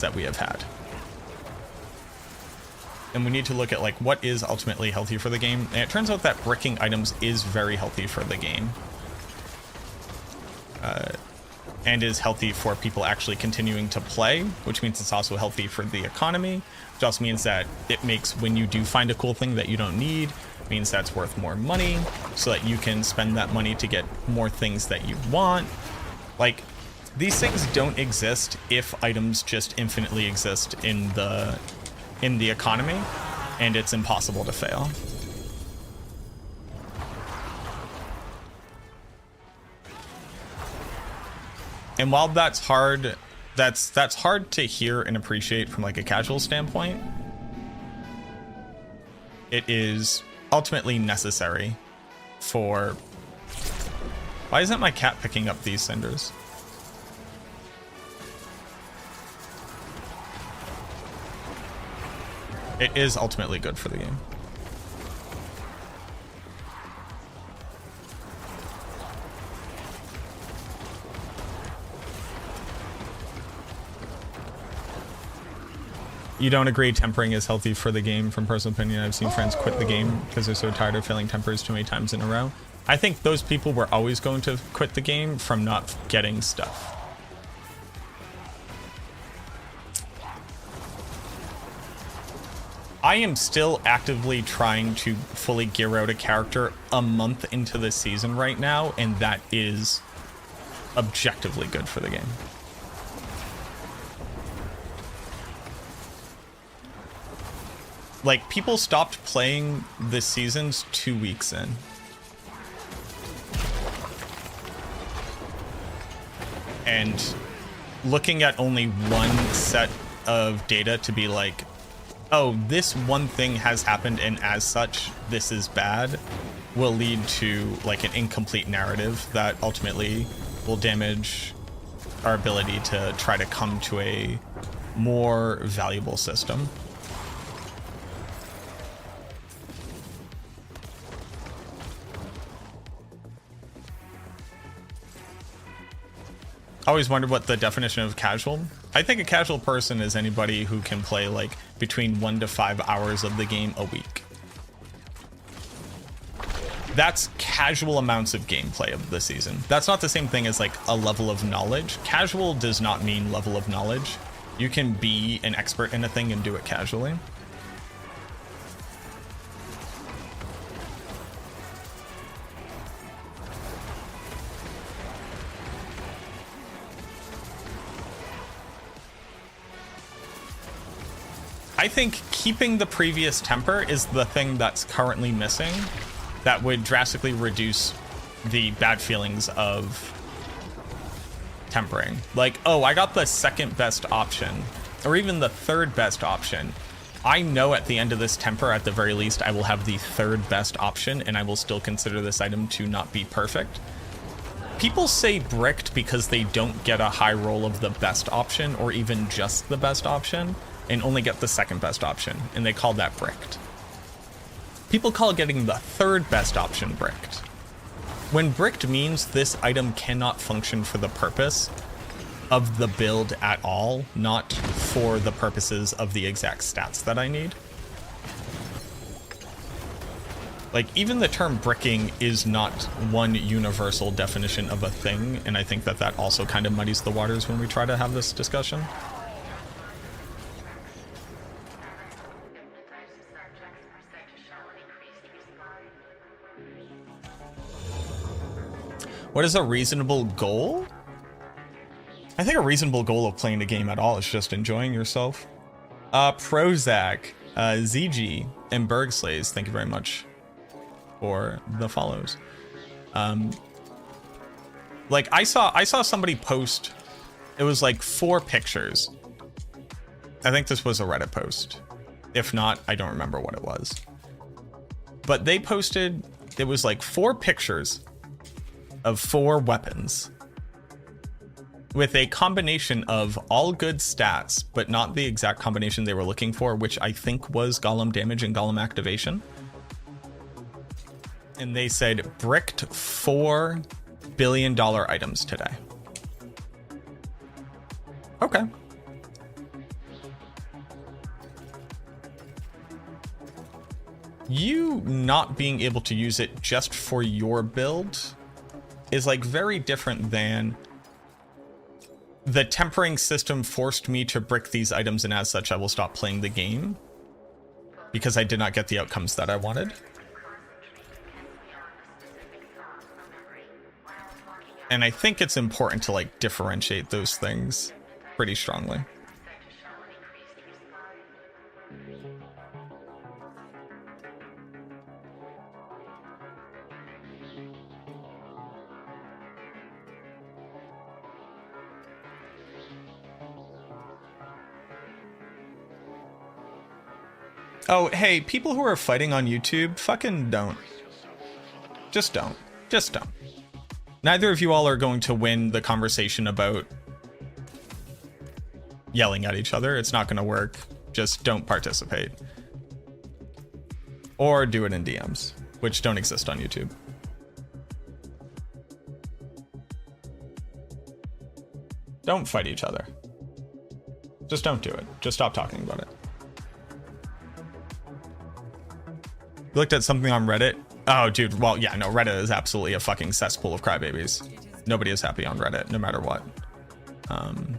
that we have had. And we need to look at like what is ultimately healthy for the game. And it turns out that bricking items is very healthy for the game. And is healthy for people actually continuing to play, which means it's also healthy for the economy, which also means that it makes when you do find a cool thing that you don't need, means that's worth more money so that you can spend that money to get more things that you want. Like, these things don't exist if items just infinitely exist in the economy, and it's impossible to fail. And while that's hard, that's hard to hear and appreciate from like a casual standpoint, it is ultimately necessary for... Why isn't my cat picking up these cinders? It is ultimately good for the game. You don't agree tempering is healthy for the game? From personal opinion, I've seen friends quit the game because they're so tired of failing tempers too many times in a row. I think those people were always going to quit the game from not getting stuff. I am still actively trying to fully gear out a character a month into the season right now, and that is objectively good for the game. Like, people stopped playing the seasons 2 weeks in. And looking at only one set of data to be like, oh, this one thing has happened and as such, this is bad, will lead to like an incomplete narrative that ultimately will damage our ability to try to come to a more valuable system. I always wondered what the definition of casual. I think a casual person is anybody who can play like between 1 to 5 hours of the game a week. That's casual amounts of gameplay of the season. That's not the same thing as like a level of knowledge. Casual does not mean level of knowledge. You can be an expert in a thing and do it casually. I think keeping the previous temper is the thing that's currently missing that would drastically reduce the bad feelings of tempering. Like, oh, I got the second best option, or even the third best option. I know at the end of this temper, at the very least, I will have the third best option, and I will still consider this item to not be perfect. People say bricked because they don't get a high roll of the best option, or even just the best option, and only get the second best option, and they call that bricked. People call getting the third best option bricked. When bricked means this item cannot function for the purpose of the build at all, not for the purposes of the exact stats that I need. Like, even the term bricking is not one universal definition of a thing, and I think that that also kind of muddies the waters when we try to have this discussion. What is a reasonable goal? I think a reasonable goal of playing the game at all is just enjoying yourself. Prozac, ZG, and Bergslays, thank you very much for the follows. Like, I saw somebody post, it was like 4 pictures. I think this was a Reddit post. If not, I don't remember what it was. But they posted, it was like 4 pictures of 4 weapons with a combination of all good stats, but not the exact combination they were looking for, which I think was golem damage and golem activation. And they said bricked $4 billion items today. Okay. you not being able to use it just for your build is like very different than the tempering system forced me to brick these items, and as such I will stop playing the game because I did not get the outcomes that I wanted. And I think it's important to like differentiate those things pretty strongly. Oh, hey, people who are fighting on YouTube, fucking don't. Just don't. Just don't. Neither of you all are going to win the conversation about yelling at each other. It's not going to work. Just don't participate. Or do it in DMs, which don't exist on YouTube. Don't fight each other. Just don't do it. Just stop talking about it. You looked at something on Reddit? Oh, dude. Well, yeah, no, Reddit is absolutely a fucking cesspool of crybabies. Nobody is happy on Reddit, no matter what.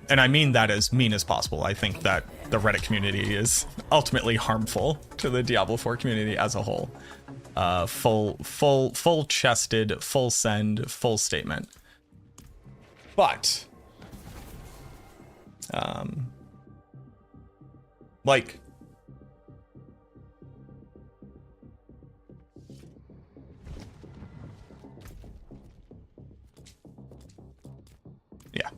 And I mean that as mean as possible. I think that the Reddit community is ultimately harmful to the Diablo 4 community as a whole. Full chested, full send, full statement. But, like, yeah.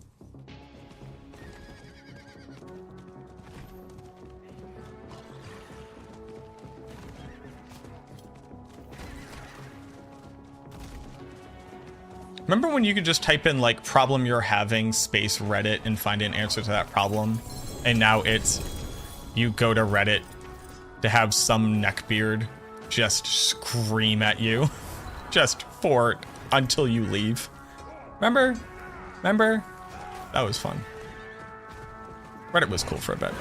Remember when you could just type in like problem you're having space Reddit and find an answer to that problem? And now it's you go to Reddit to have some neckbeard just scream at you just for until you leave. Remember? Remember? That was fun. Reddit was cool for a bit.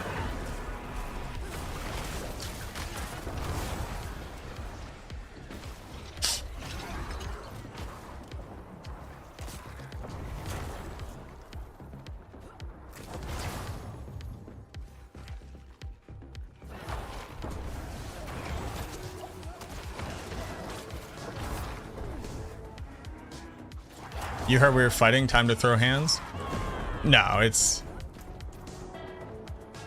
You heard we were fighting? Time to throw hands? No, it's...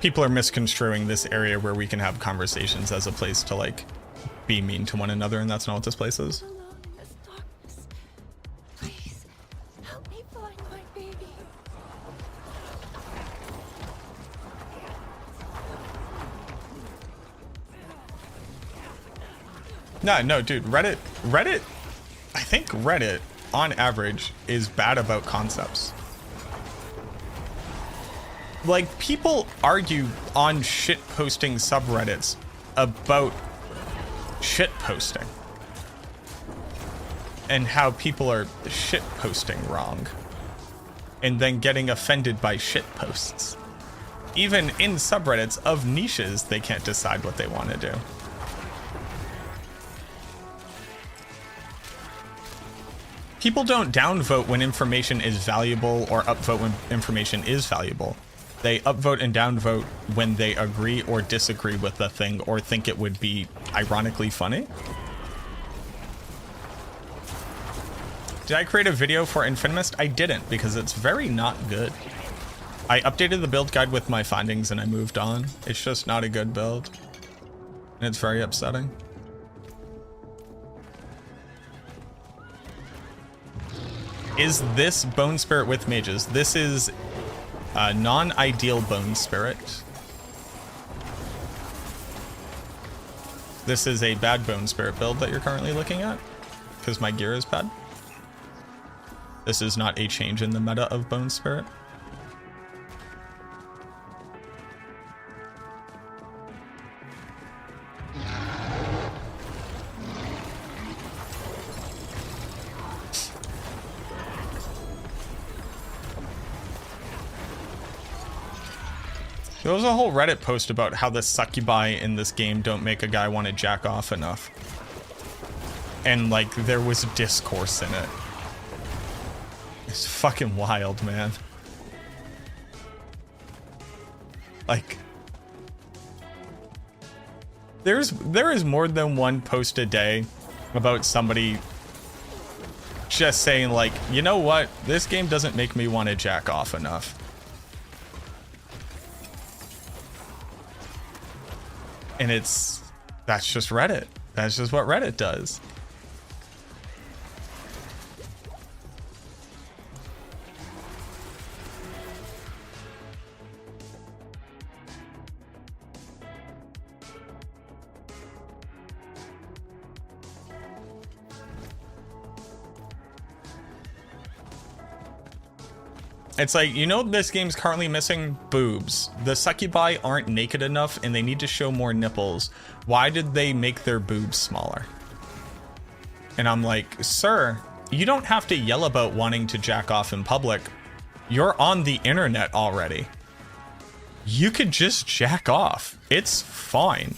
People are misconstruing this area where we can have conversations as a place to, like, be mean to one another, and that's not what this place is. Please, help me find my baby. No, dude, Reddit, I think Reddit, on average, is bad about concepts. Like, people argue on shitposting subreddits about shitposting and how people are shitposting wrong and then getting offended by shitposts. Even in subreddits of niches, they can't decide what they want to do. People don't downvote when information is valuable or upvote when information is valuable. They upvote and downvote when they agree or disagree with the thing or think it would be ironically funny. Did I create a video for Infinimist? I didn't, because it's very not good. I updated the build guide with my findings and I moved on. It's just not a good build. And it's very upsetting. Is this Bone Spirit with mages? This is a non-ideal Bone Spirit. This is a bad Bone Spirit build that you're currently looking at, because my gear is bad. This is not a change in the meta of Bone Spirit. There was a whole Reddit post about how the succubi in this game don't make a guy want to jack off enough. And, like, there was discourse in it. It's fucking wild, man. Like, there is more than one post a day about somebody just saying, like, you know what? This game doesn't make me want to jack off enough. And that's just Reddit. That's just what Reddit does. It's like, you know, this game's currently missing boobs. The succubi aren't naked enough and they need to show more nipples. Why did they make their boobs smaller? And I'm like, sir, you don't have to yell about wanting to jack off in public. You're on the internet already. You could just jack off. It's fine.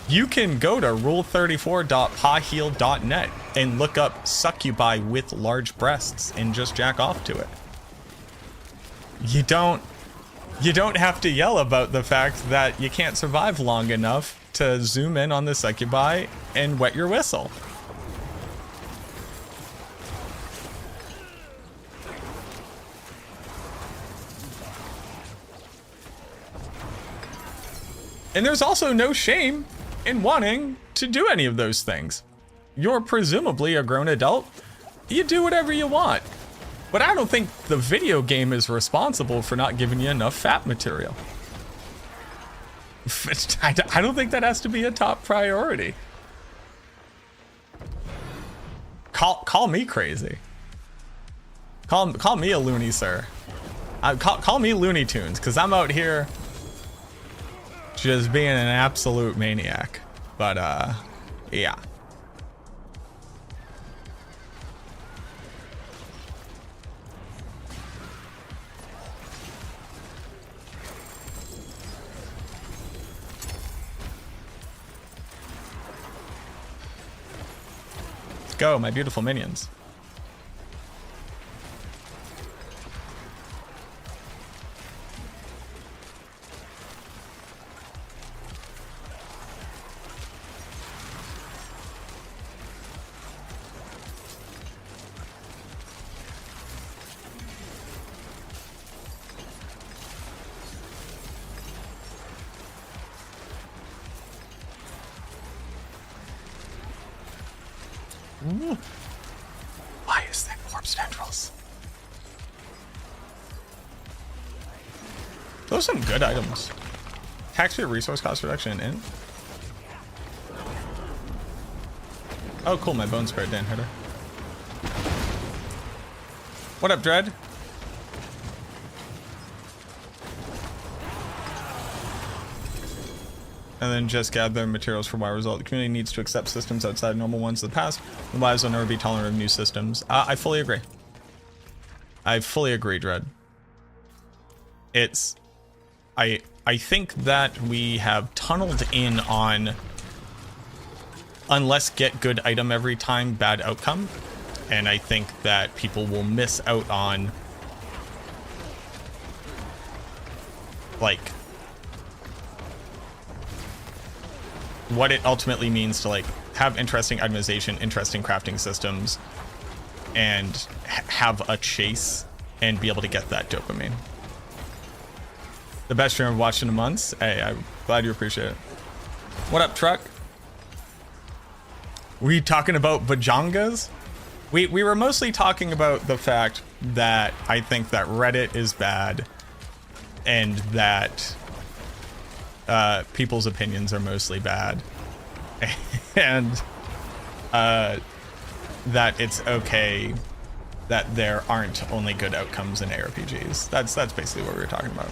You can go to rule34.paheel.net and look up succubi with large breasts and just jack off to it. You don't have to yell about the fact that you can't survive long enough to zoom in on the succubi and wet your whistle. And there's also no shame in wanting to do any of those things. You're presumably a grown adult. You do whatever you want. But I don't think the video game is responsible for not giving you enough fat material. I don't think that has to be a top priority. Call me crazy. Call me a loony, sir. Call me Looney Tunes, because I'm out here just being an absolute maniac. But yeah. Let's go, my beautiful minions. Ooh. Why is that corpse tendrils? Those are some good items. Tax-free resource cost reduction in. Oh, cool. My bone spread didn't hit her. What up, Dread? And then just gather materials for Y result. The community needs to accept systems outside normal ones of the past. The lives will never be tolerant of new systems. I fully agree. I fully agree, Dread. It's... I think that we have tunneled in on unless get good item every time, bad outcome. And I think that people will miss out on like what it ultimately means to like have interesting itemization, interesting crafting systems, and have a chase and be able to get that dopamine. The best stream I've watched in months. Hey, I'm glad you appreciate it. What up, Truck? Were you talking about vajangas? We were mostly talking about the fact that I think that Reddit is bad and that people's opinions are mostly bad, and that it's okay that there aren't only good outcomes in ARPGs. That's basically what we were talking about.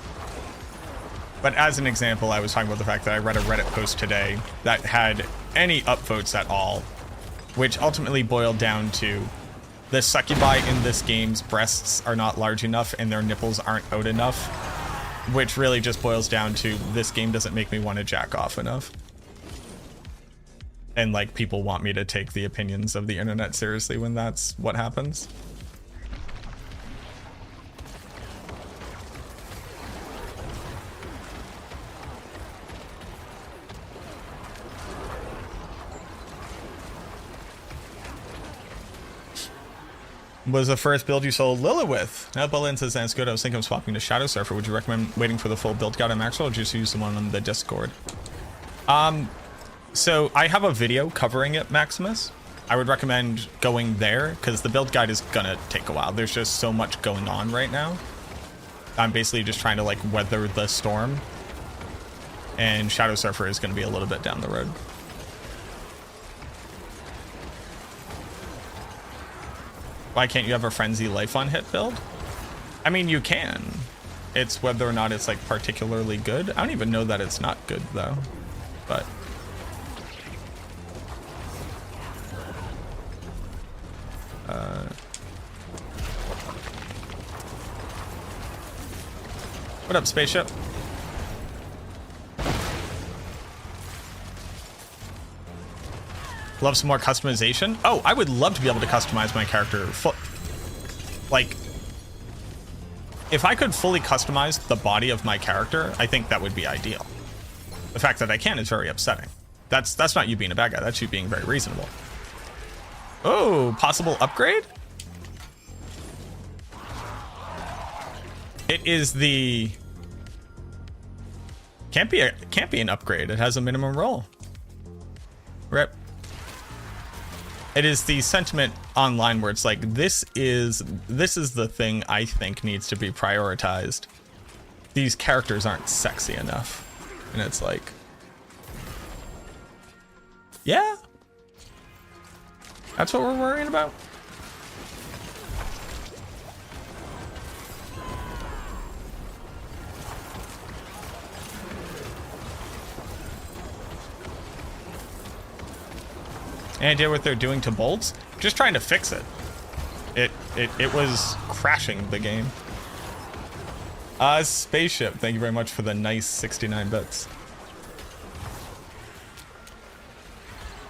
But as an example, I was talking about the fact that I read a Reddit post today that had any upvotes at all, which ultimately boiled down to the succubi in this game's breasts are not large enough and their nipples aren't out enough which really just boils down to this game doesn't make me want to jack off enough. And like people want me to take the opinions of the internet seriously when that's what happens. Was the first build you sold Lilith with? Now Berlin says that's good. I was thinking of swapping to Shadow Surfer. Would you recommend waiting for the full build guide on Maxwell, or just use the one on the Discord? So I have a video covering it, Maximus. I would recommend going there because the build guide is gonna take a while. There's just so much going on right now. I'm basically just trying to like weather the storm, and Shadow Surfer is gonna be a little bit down the road. Why can't you have a Frenzy Life on hit build? I mean, you can. It's whether or not it's like particularly good. I don't even know that it's not good though, but. What up, spaceship? Love some more customization. Oh, I would love to be able to customize my character. Like, if I could fully customize the body of my character, I think that would be ideal. The fact that I can is very upsetting. That's not you being a bad guy. That's you being very reasonable. Oh, possible upgrade? It is the... Can't be an upgrade. It has a minimum roll. Rip. It is the sentiment online where it's like, this is the thing I think needs to be prioritized. These characters aren't sexy enough. And it's like, yeah, that's what we're worrying about. Any idea what they're doing to bolts? Just trying to fix it. It was crashing the game. Spaceship, thank you very much for the nice 69 bits.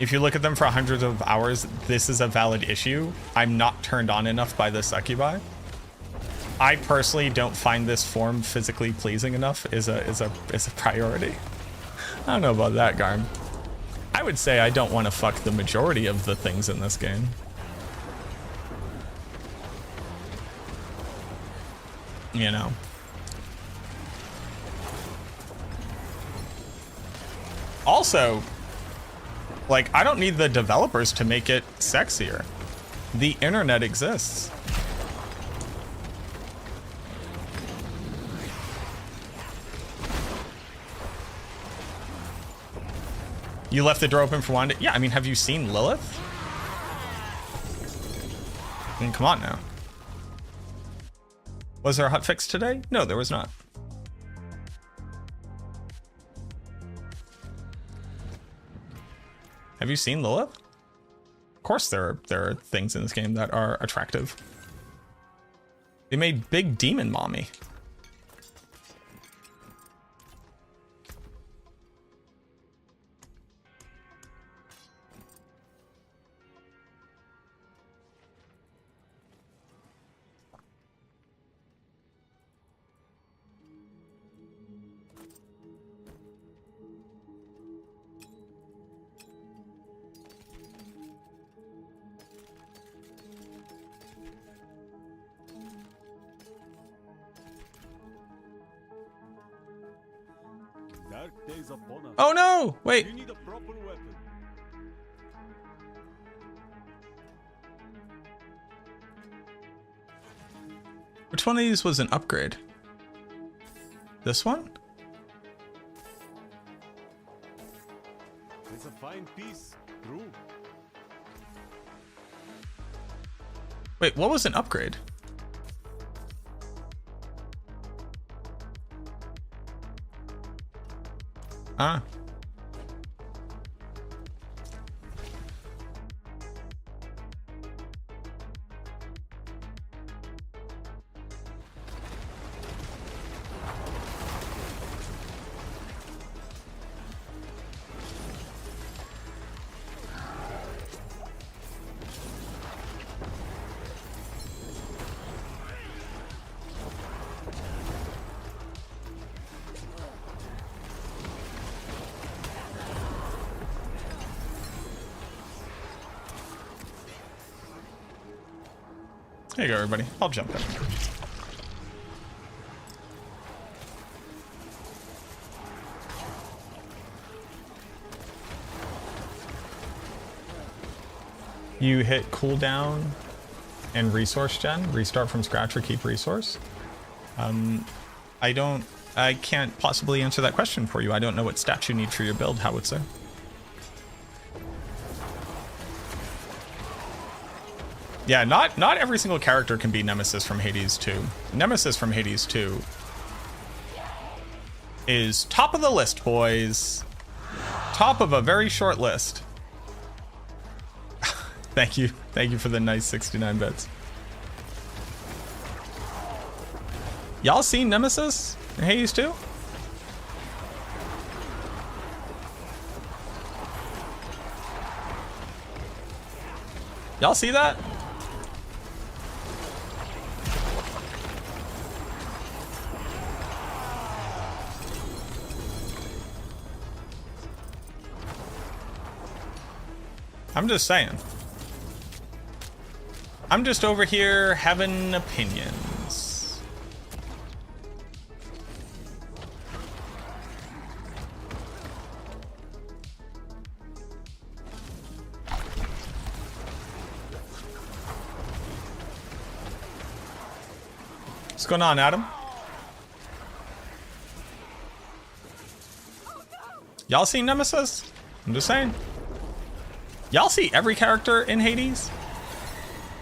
If you look at them for hundreds of hours, this is a valid issue. I'm not turned on enough by the succubi. I personally don't find this form physically pleasing enough is a priority. I don't know about that, Garm. I would say I don't want to fuck the majority of the things in this game. You know. Also, like, I don't need the developers to make it sexier. The internet exists. You left the door open for Wanda? Yeah, I mean, have you seen Lilith? I mean, come on now. Was there a hotfix today? No, there was not. Have you seen Lilith? Of course there are things in this game that are attractive. They made Big Demon Mommy. Dark days upon us. Oh no! Wait. You need a proper weapon. Which one of these was an upgrade? This one? It's a fine piece. True. Wait, what was an upgrade? Ah. There you go, everybody. I'll jump in. You hit cooldown and resource gen, restart from scratch or keep resource. I can't possibly answer that question for you. I don't know what stats you need for your build, how would say. Yeah, not every single character can be Nemesis from Hades 2. Nemesis from Hades 2 is top of the list, boys. Top of a very short list. Thank you for the nice 69 bits. Y'all seen Nemesis in Hades 2? Y'all see that? I'm just saying. I'm just over here having opinions. What's going on, Adam? Y'all seen Nemesis? I'm just saying. Y'all see every character in Hades?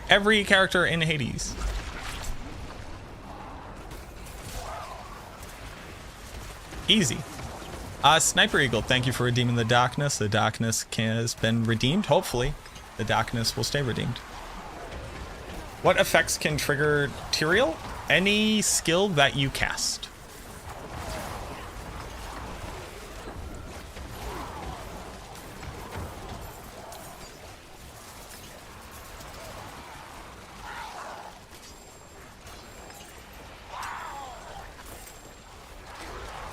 Every character in Hades. Easy. Sniper Eagle, thank you for redeeming the darkness. The darkness has been redeemed. Hopefully, the darkness will stay redeemed. What effects can trigger Tyrael? Any skill that you cast.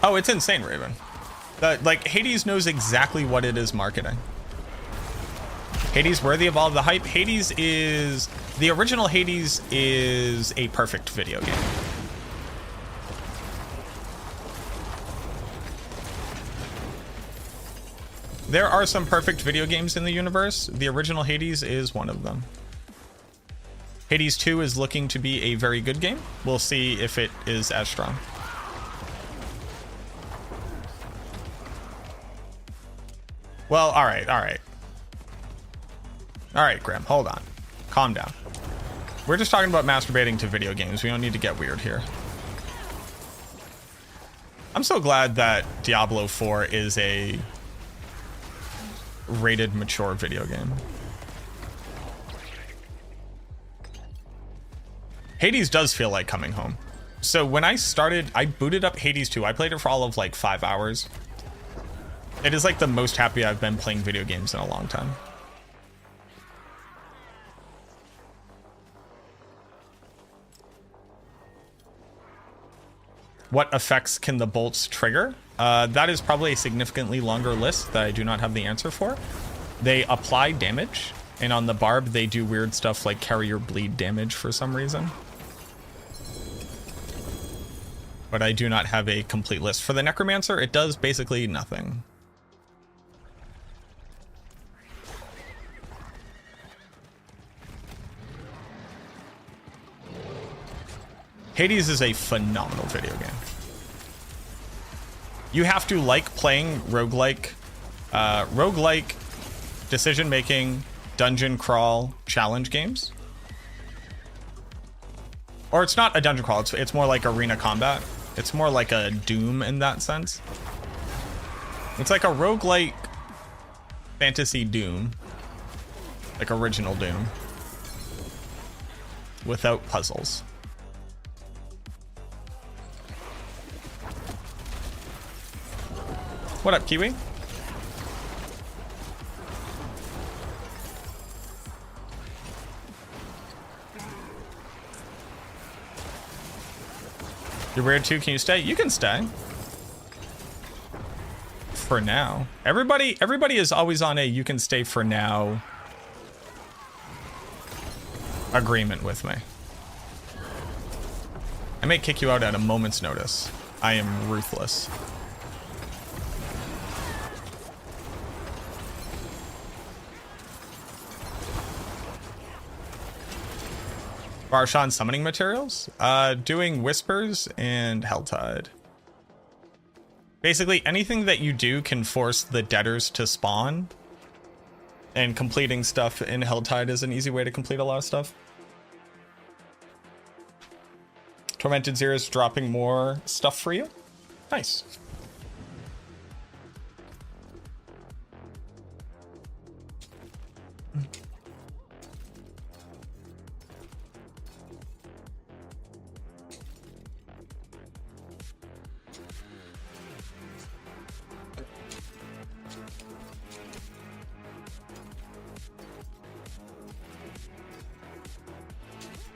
Oh, it's insane, Raven. Like, Hades knows exactly what it is marketing. Hades worthy of all the hype. Hades is... The original Hades is a perfect video game. There are some perfect video games in the universe. The original Hades is one of them. Hades 2 is looking to be a very good game. We'll see if it is as strong. Well, all right. All right, Grim, hold on. Calm down. We're just talking about masturbating to video games. We don't need to get weird here. I'm so glad that Diablo 4 is a rated mature video game. Hades does feel like coming home. So when I started, I booted up Hades 2. I played it for all of like 5 hours. It is like the most happy I've been playing video games in a long time. What effects can the bolts trigger? That is probably a significantly longer list that I do not have the answer for. They apply damage, and on the barb, they do weird stuff like carrier bleed damage for some reason. But I do not have a complete list. For the Necromancer, it does basically nothing. Hades is a phenomenal video game. You have to like playing roguelike decision-making, dungeon crawl challenge games. Or it's not a dungeon crawl, it's more like arena combat. It's more like a Doom in that sense. It's like a roguelike fantasy Doom. Like original Doom. Without puzzles. What up, Kiwi? You're weird too, can you stay? You can stay. For now. Everybody is always on a you can stay for now agreement with me. I may kick you out at a moment's notice. I am ruthless. Barshan summoning materials? Doing Whispers and Helltide. Basically, anything that you do can force the debtors to spawn. And completing stuff in Helltide is an easy way to complete a lot of stuff. Tormented Xeris dropping more stuff for you. Nice.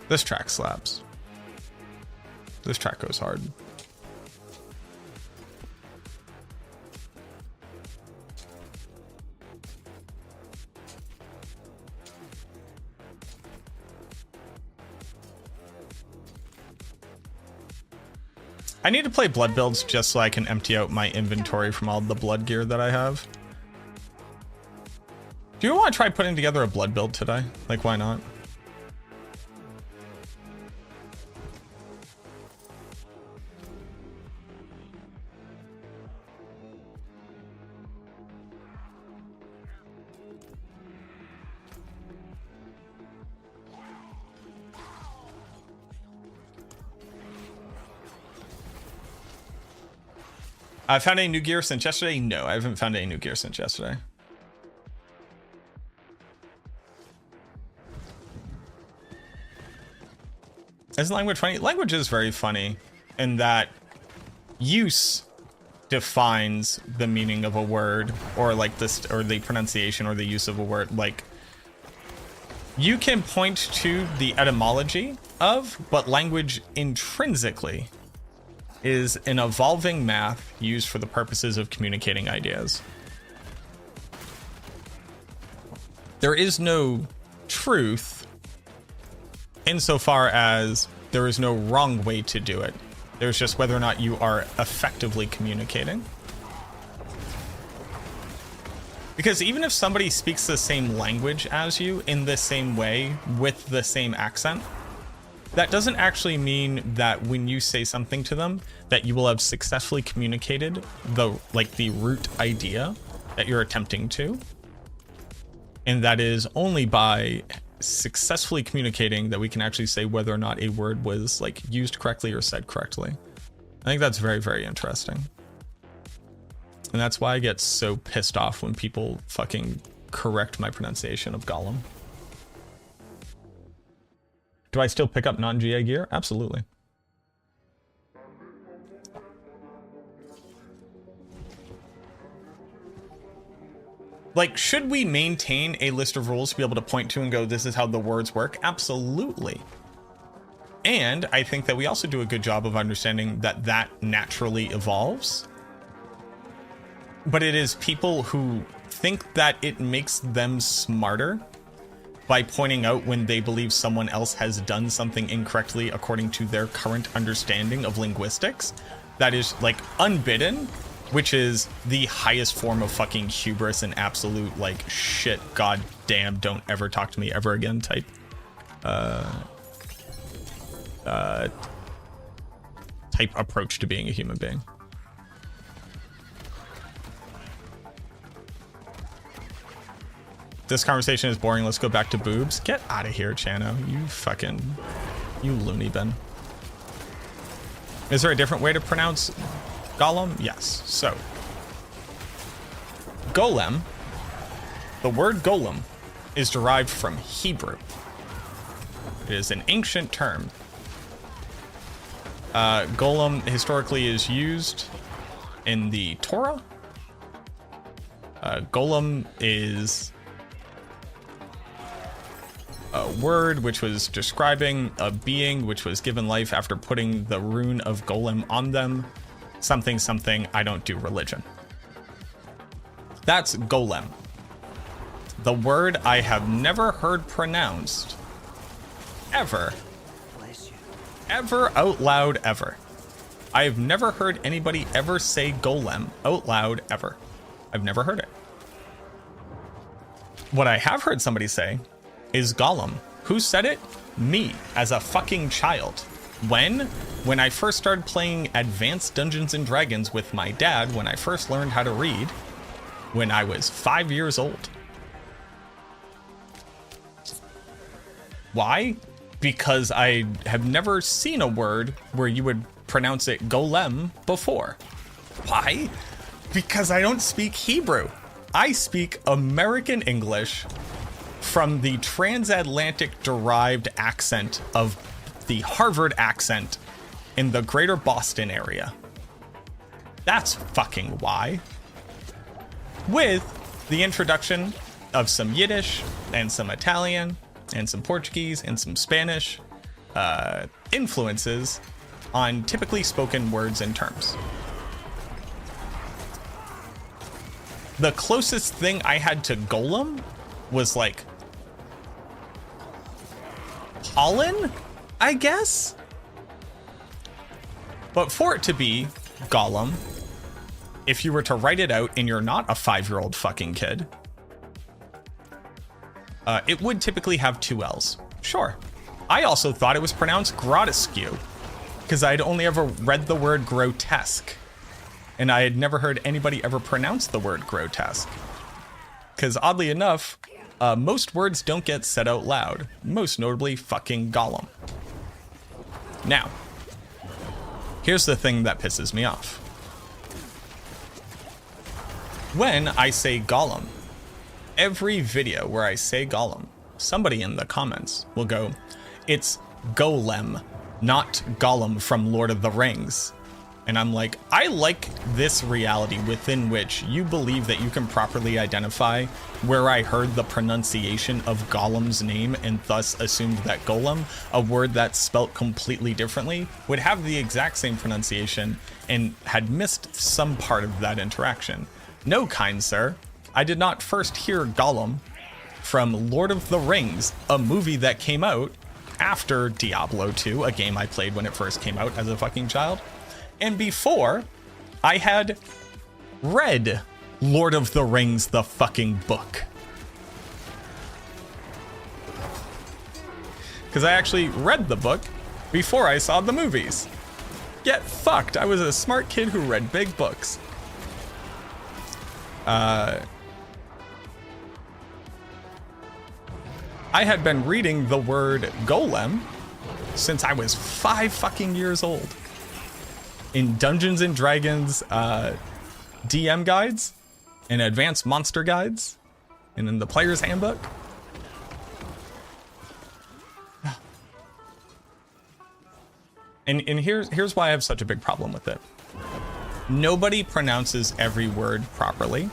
This track slaps. This track goes hard. I need to play blood builds just so I can empty out my inventory from all the blood gear that I have. Do you want to try putting together a blood build today? Like, why not? I found any new gear since yesterday? No, I haven't found any new gear since yesterday. Isn't language funny? Language is very funny in that use defines the meaning of a word, or like this, or the pronunciation or the use of a word. Like, you can point to the etymology of, but language intrinsically is an evolving math used for the purposes of communicating ideas. There is no truth insofar as there is no wrong way to do it. There's just whether or not you are effectively communicating. Because even if somebody speaks the same language as you in the same way with the same accent, that doesn't actually mean that when you say something to them that you will have successfully communicated the root idea that you're attempting to. And that is only by successfully communicating that we can actually say whether or not a word was like used correctly or said correctly. I think that's very, very interesting. And that's why I get so pissed off when people fucking correct my pronunciation of Gollum. Do I still pick up non-GA gear? Absolutely. Like, should we maintain a list of rules to be able to point to and go, this is how the words work? Absolutely. And I think that we also do a good job of understanding that that naturally evolves. But it is people who think that it makes them smarter by pointing out when they believe someone else has done something incorrectly according to their current understanding of linguistics. That is like unbidden, which is the highest form of fucking hubris and absolute like shit, god damn, don't ever talk to me ever again type type approach to being a human being. This conversation is boring. Let's go back to boobs. Get out of here, Chano. You loony bin. Is there a different way to pronounce Gollum? Yes. So, golem, the word golem is derived from Hebrew. It is an ancient term. Golem historically is used in the Torah. Golem is a word which was describing a being which was given life after putting the rune of golem on them. Something, something, I don't do religion. That's golem. The word I have never heard pronounced ever Ever out loud ever. I have never heard anybody ever say golem out loud ever. I've never heard it. What I have heard somebody say is Gollum. Who said it? Me, as a fucking child. When I first started playing Advanced Dungeons and Dragons with my dad, when I first learned how to read, when I was 5 years old. Why? Because I have never seen a word where you would pronounce it golem before. Why? Because I don't speak Hebrew. I speak American English from the transatlantic derived accent of the Harvard accent in the greater Boston area. That's fucking why. With the introduction of some Yiddish and some Italian and some Portuguese and some Spanish influences on typically spoken words and terms. The closest thing I had to golem was like pollen, I guess? But for it to be Gollum, if you were to write it out and you're not a 5-year-old fucking kid, it would typically have 2 L's. Sure. I also thought it was pronounced grotesque, because I'd only ever read the word grotesque. And I had never heard anybody ever pronounce the word grotesque. Because oddly enough, most words don't get said out loud. Most notably, fucking Gollum. Now, here's the thing that pisses me off. When I say Gollum, every video where I say Gollum, somebody in the comments will go, it's Golem, not Gollum from Lord of the Rings. And I'm like, I like this reality within which you believe that you can properly identify where I heard the pronunciation of Gollum's name and thus assumed that Golem, a word that's spelt completely differently, would have the exact same pronunciation and had missed some part of that interaction. No, kind sir. I did not first hear Gollum from Lord of the Rings, a movie that came out after Diablo 2, a game I played when it first came out as a fucking child. And before I had read Lord of the Rings, the fucking book. Because I actually read the book before I saw the movies. Get fucked. I was a smart kid who read big books. I had been reading the word golem since I was 5 fucking years old. In Dungeons and Dragons DM guides, and advanced monster guides, and in the player's handbook. And here's why I have such a big problem with it. Nobody pronounces every word properly.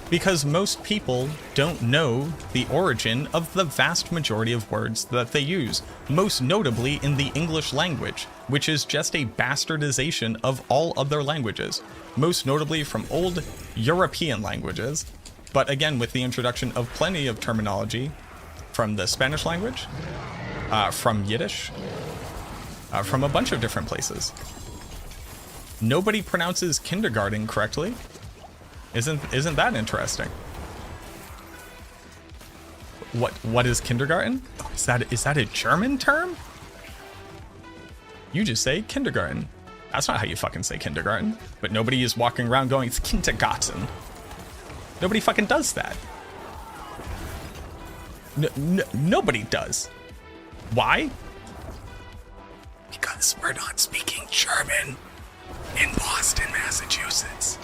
Because most people don't know the origin of the vast majority of words that they use, most notably in the English language, which is just a bastardization of all other languages, most notably from old European languages, but again with the introduction of plenty of terminology from the Spanish language, from Yiddish, from a bunch of different places. Nobody pronounces kindergarten correctly. Isn't that interesting? What is kindergarten? Oh, is that a German term? You just say kindergarten. That's not how you fucking say kindergarten. But nobody is walking around going, it's Kindergarten. Nobody fucking does that. Nobody does. Why? Because we're not speaking German in Boston, Massachusetts.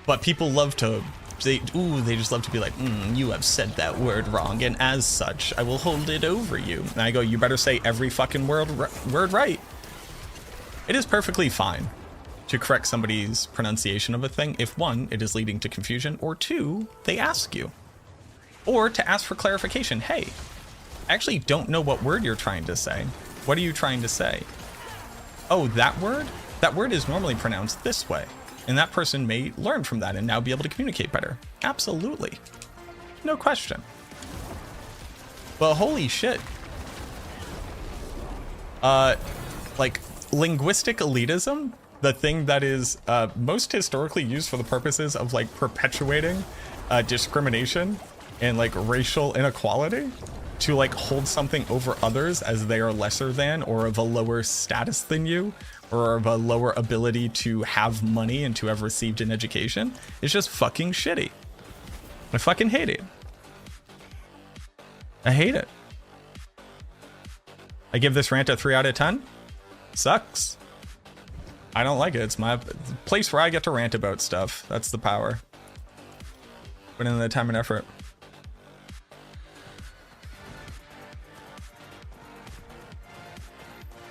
But people love to, they just love to be like, you have said that word wrong, and as such, I will hold it over you. And I go, you better say every fucking word right. It is perfectly fine to correct somebody's pronunciation of a thing if 1, it is leading to confusion, or 2, they ask you. Or to ask for clarification. Hey, I actually don't know what word you're trying to say. What are you trying to say? Oh, that word? That word is normally pronounced this way. And that person may learn from that and now be able to communicate better. Absolutely. No question. But holy shit. Like linguistic elitism, the thing that is most historically used for the purposes of like perpetuating discrimination and like racial inequality, to like hold something over others as they are lesser than or of a lower status than you or of a lower ability to have money and to have received an education, is just fucking shitty. I fucking hate it. I hate it. I give this rant a 3 out of 10. Sucks. I don't like it. It's my place where I get to rant about stuff. That's the power. Put in the time and effort.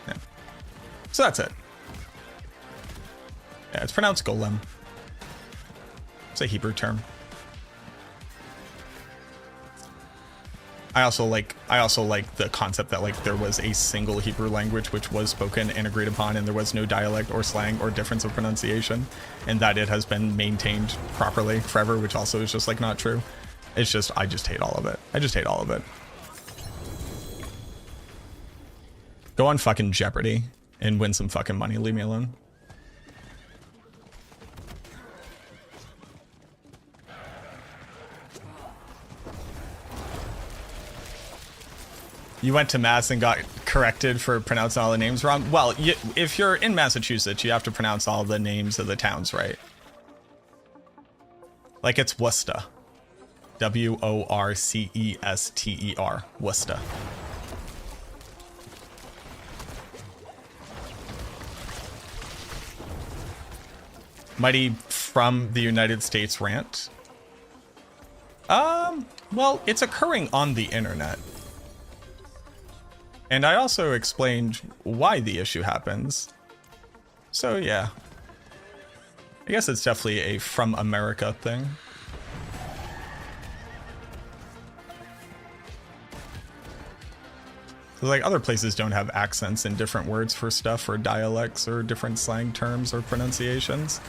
Yeah. So that's it. Yeah, it's pronounced golem. It's a Hebrew term. I also like the concept that like there was a single Hebrew language which was spoken and agreed upon, and there was no dialect or slang or difference of pronunciation, and that it has been maintained properly forever, which also is just like not true. It's just, I just hate all of it. I just hate all of it. Go on fucking Jeopardy and win some fucking money. Leave me alone. You went to Mass and got corrected for pronouncing all the names wrong? Well, if you're in Massachusetts, you have to pronounce all the names of the towns right. Like it's Worcester. W-O-R-C-E-S-T-E-R. Worcester. Mighty from the United States rant. Well, it's occurring on the internet. And I also explained why the issue happens. So yeah. I guess it's definitely a from America thing. So like other places don't have accents in different words for stuff or dialects or different slang terms or pronunciations.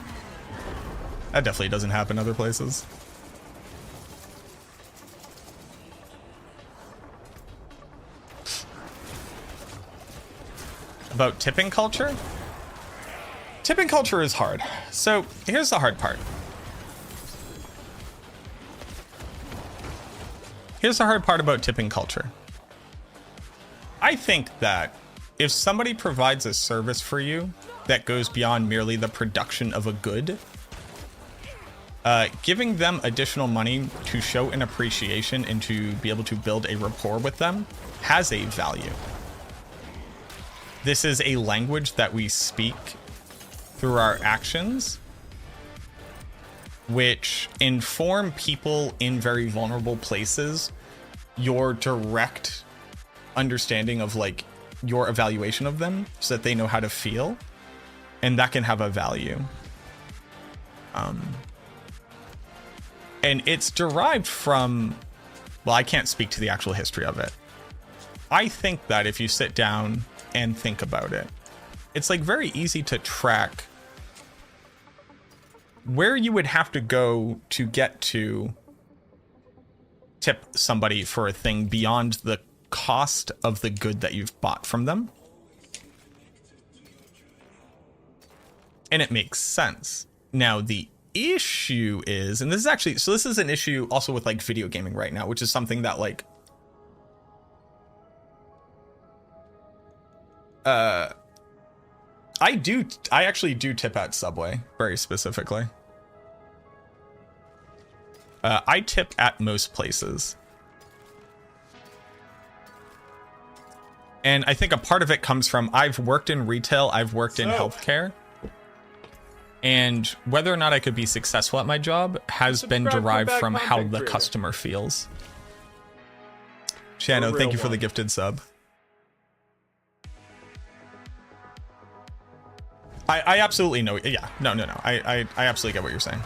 That definitely doesn't happen other places. About tipping culture? Tipping culture is hard. So here's the hard part. Here's the hard part about tipping culture. I think that if somebody provides a service for you that goes beyond merely the production of a good, giving them additional money to show an appreciation and to be able to build a rapport with them has a value. This is a language that we speak through our actions, which inform people in very vulnerable places your direct understanding of like your evaluation of them so that they know how to feel, and that can have a value. And it's derived from, well, I can't speak to the actual history of it. I think that if you sit down and think about it, it's like very easy to track where you would have to go to get to tip somebody for a thing beyond the cost of the good that you've bought from them. And it makes sense. Now, the issue is, and this is actually, so this is an issue also with like video gaming right now, which is something that like, I actually do tip at Subway very specifically. I tip at most places. And I think a part of it comes from, I've worked in retail, I've worked in healthcare. And whether or not I could be successful at my job has been derived from how the customer feels. Shano, thank you for the gifted sub. I absolutely know. Yeah, no. I absolutely get what you're saying.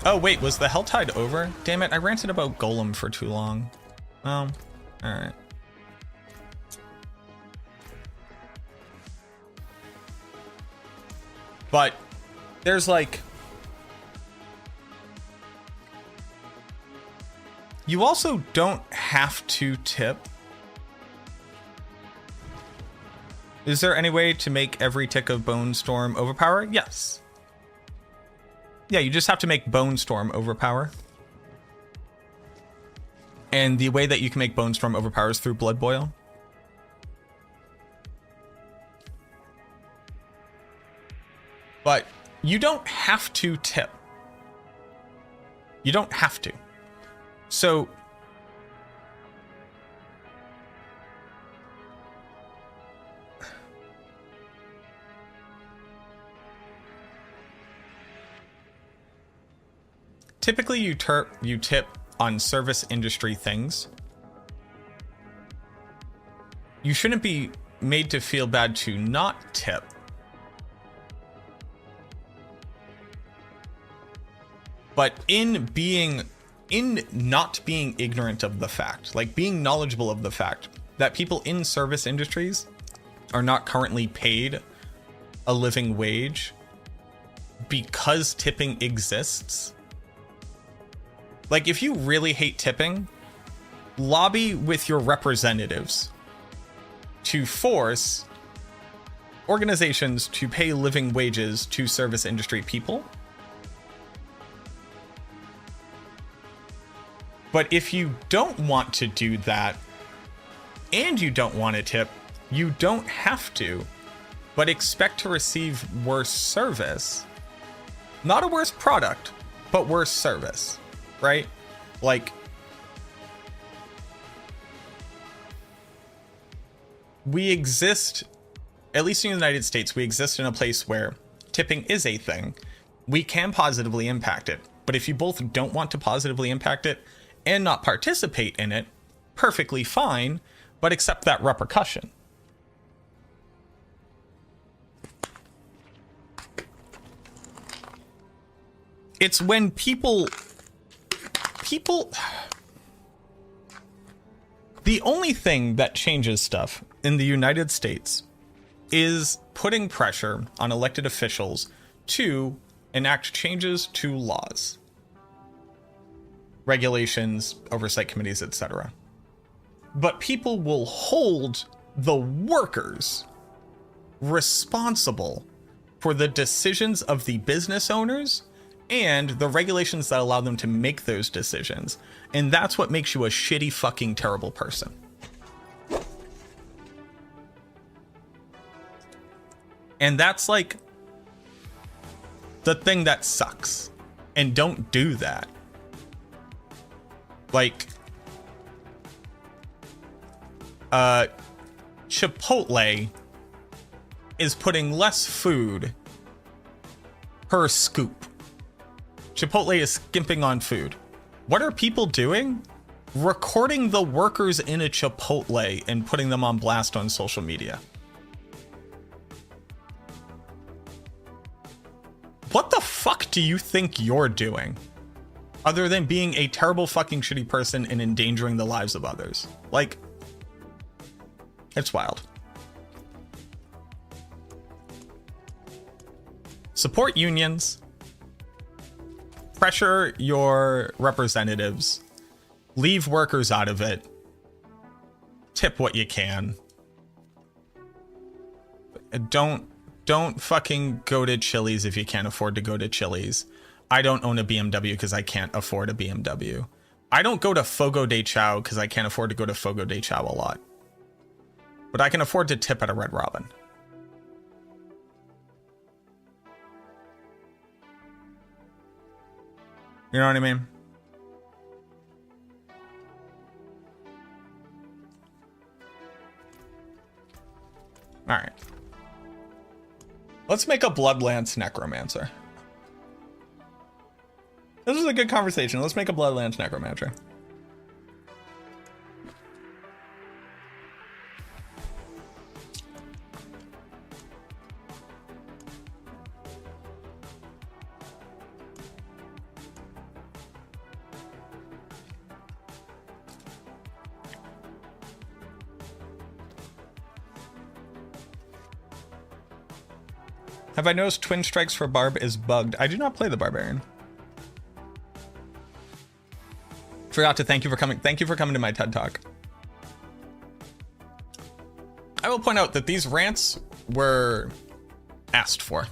Oh, wait, was the Helltide over? Damn it, I ranted about Golem for too long. Oh, all right. But there's like, you also don't have to tip Is there any way to make every tick of Bone Storm overpower? Yes. Yeah, you just have to make Bone Storm overpower. And the way that you can make Bone Storm overpower is through Blood Boil. But you don't have to tip. You don't have to. So typically you tip on service industry things. You shouldn't be made to feel bad to not tip. But in not being ignorant of the fact, like being knowledgeable of the fact that people in service industries are not currently paid a living wage because tipping exists. Like, if you really hate tipping, lobby with your representatives to force organizations to pay living wages to service industry people. But if you don't want to do that, and you don't want to tip, you don't have to, but expect to receive worse service. Not a worse product, but worse service, right? Like, we exist, at least in the United States, we exist in a place where tipping is a thing. We can positively impact it, but if you both don't want to positively impact it, and not participate in it, perfectly fine, but accept that repercussion. It's when people, the only thing that changes stuff in the United States is putting pressure on elected officials to enact changes to laws, regulations, oversight committees, etc. But people will hold the workers responsible for the decisions of the business owners and the regulations that allow them to make those decisions. And that's what makes you a shitty, fucking terrible person. And that's like the thing that sucks. And don't do that. Like, Chipotle is putting less food per scoop. Chipotle is skimping on food. What are people doing? Recording the workers in a Chipotle and putting them on blast on social media. What the fuck do you think you're doing? Other than being a terrible fucking shitty person and endangering the lives of others. Like, it's wild. Support unions. Pressure your representatives. Leave workers out of it. Tip what you can. Don't fucking go to Chili's if you can't afford to go to Chili's. I don't own a BMW because I can't afford a BMW. I don't go to Fogo de Chao because I can't afford to go to Fogo de Chao a lot. But I can afford to tip at a Red Robin. You know what I mean? All right. Let's make a Bloodlance Necromancer. This was a good conversation. Let's make a Bloodlance Necromancer. Have I noticed Twin Strikes for Barb is bugged? I do not play the Barbarian. Forgot to thank you for coming. Thank you for coming to my TED Talk. I will point out that these rants were asked for.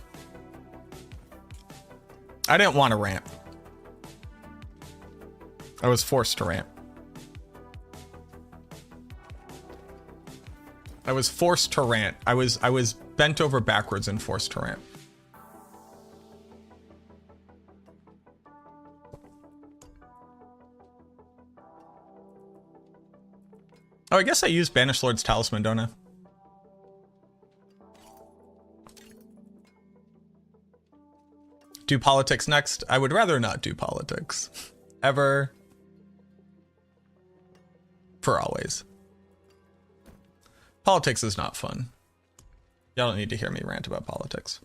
I didn't want to rant. I was forced to rant. I was forced to rant. I was bent over backwards and forced to rant. Oh, I guess I used Banished Lord's Talisman, don't I? Do politics next? I would rather not do politics. Ever. For always. Politics is not fun. Y'all don't need to hear me rant about politics.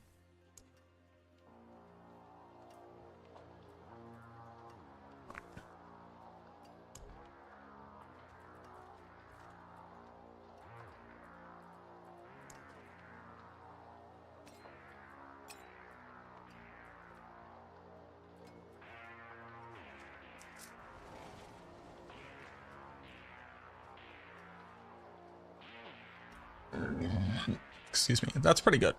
Excuse me. That's pretty good.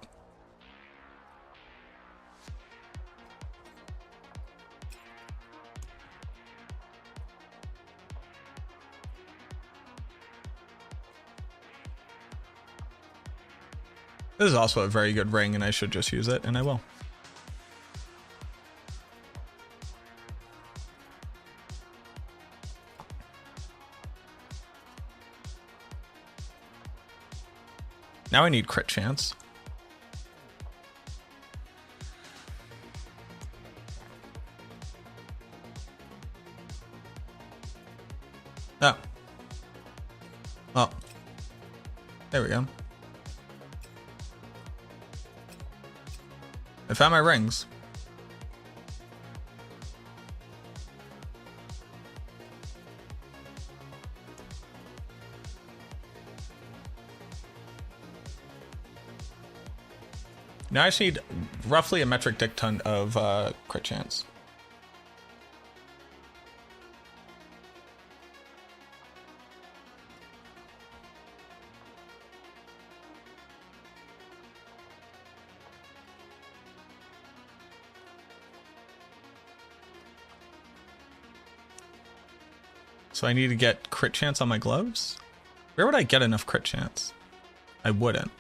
This is also a very good ring, and I should just use it, and I will. Now I need crit chance. Oh. Oh. There we go. I found my rings. Now I just need roughly a metric dick ton of crit chance. So I need to get crit chance on my gloves? Where would I get enough crit chance? I wouldn't.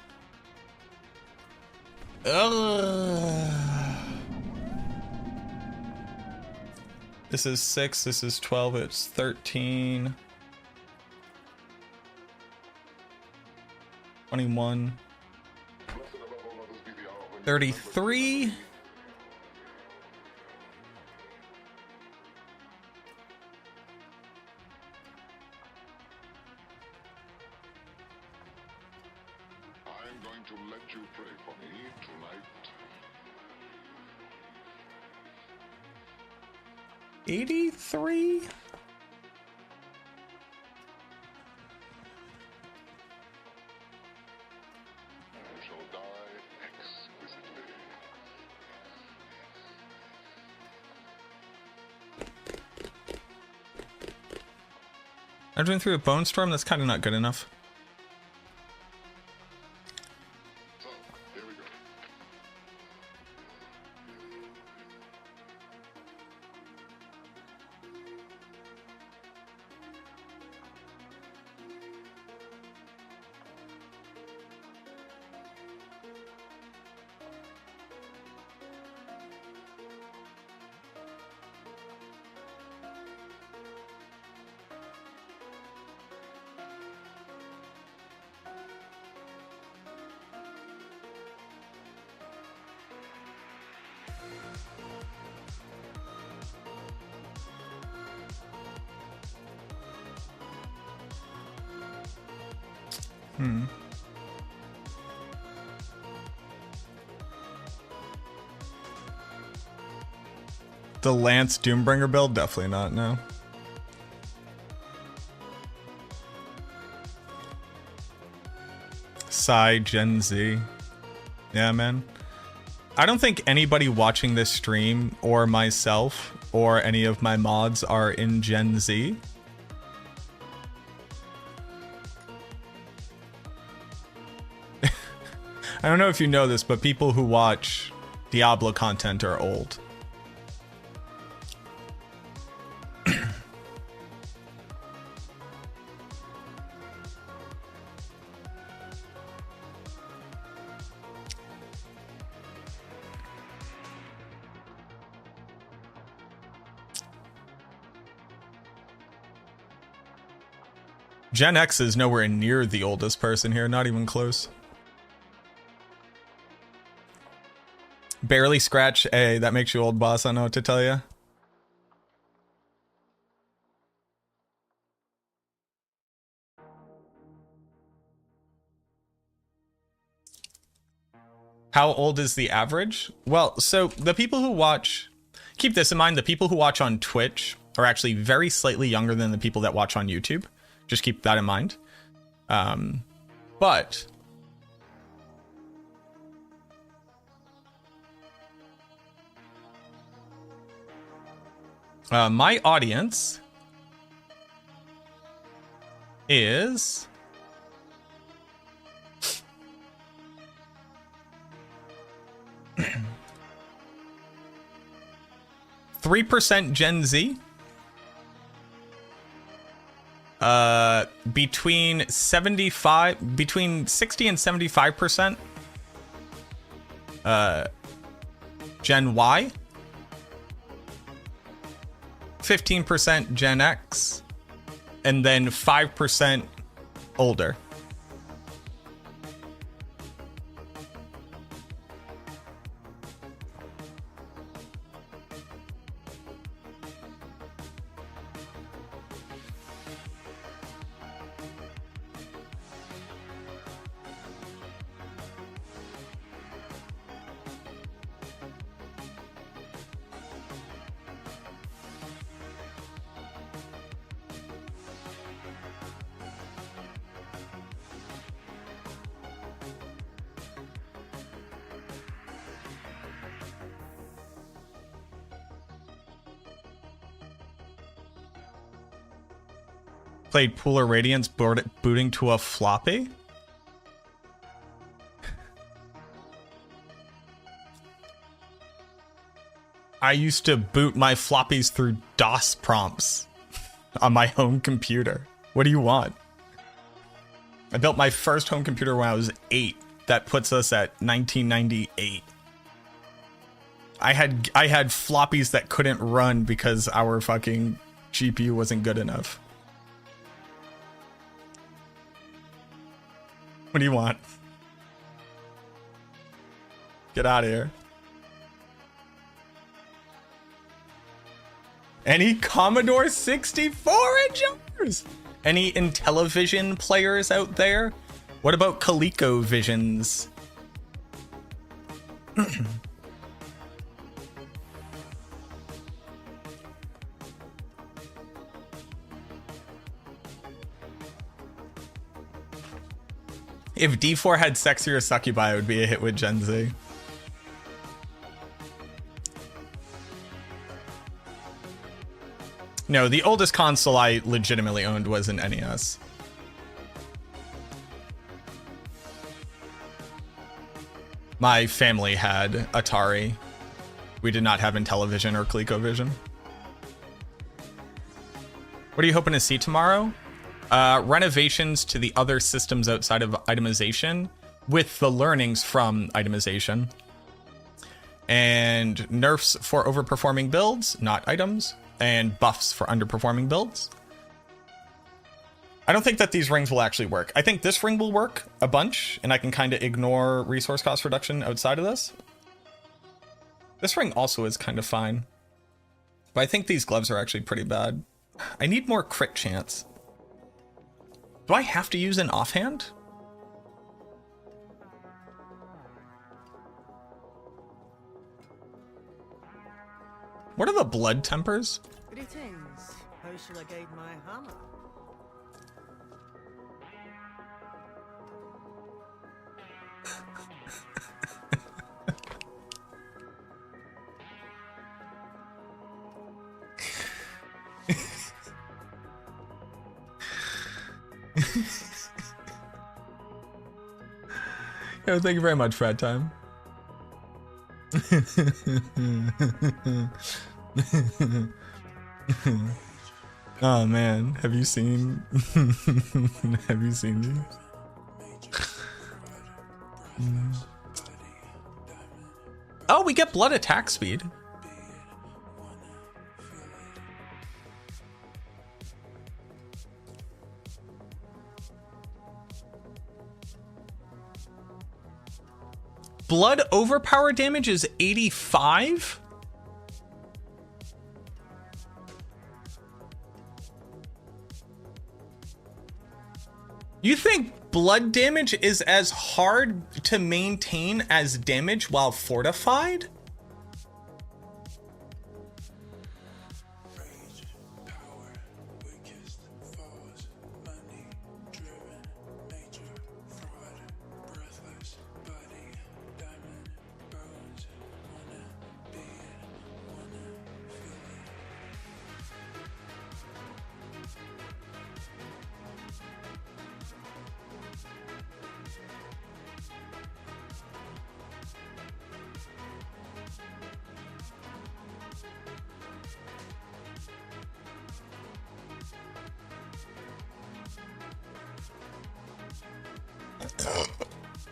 This is 6, this is 12, it's 13. 21. 33. I'm going to let you pray for me tonight. 83? You shall die exquisitely. I'm doing through a bone storm? That's kind of not good enough. So, here we go. The Lance Doombringer build? Definitely not, no. Psy Gen Z. Yeah, man. I don't think anybody watching this stream, or myself, or any of my mods are in Gen Z. I don't know if you know this, but people who watch Diablo content are old. Gen X is nowhere near the oldest person here, not even close. Barely scratch A, that makes you old, boss, I know what to tell you. How old is the average? Well, so the people who watch, keep this in mind, the people who watch on Twitch are actually very slightly younger than the people that watch on YouTube. Just keep that in mind. But my audience is 3% Gen Z. Between 60 and 75% Gen Y, 15% Gen X, and then 5% older. Played Pooler Radiance booting to a floppy? I used to boot my floppies through DOS prompts on my home computer. What do you want? I built my first home computer when I was 8. That puts us at 1998. I had floppies that couldn't run because our fucking GPU wasn't good enough. What do you want? Get out of here. Any Commodore 64 enjoyers? Any Intellivision players out there? What about ColecoVisions? If D4 had sexier succubi, it would be a hit with Gen Z. No, the oldest console I legitimately owned was an NES. My family had Atari. We did not have Intellivision or ColecoVision. What are you hoping to see tomorrow? Renovations to the other systems outside of itemization with the learnings from itemization. And nerfs for overperforming builds, not items. And buffs for underperforming builds. I don't think that these rings will actually work. I think this ring will work a bunch, and I can kind of ignore resource cost reduction outside of this. This ring also is kind of fine. But I think these gloves are actually pretty bad. I need more crit chance. Do I have to use an offhand? What are the blood tempers? Greetings. How shall I guide my hammer? Yo, thank you very much, Frat Time. Oh man, have you seen have you seen these? Oh, we get blood attack speed. Blood overpower damage is 85? You think blood damage is as hard to maintain as damage while fortified?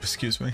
Excuse me.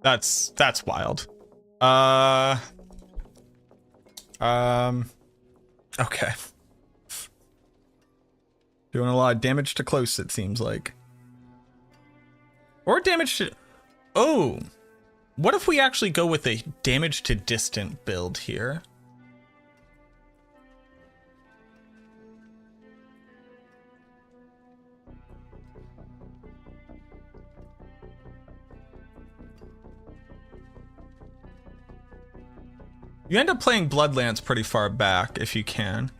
That's wild. Okay. Doing a lot of damage to close, it seems like. Or damage to... Oh! What if we actually go with a damage to distant build here? You end up playing Bloodlance pretty far back if you can.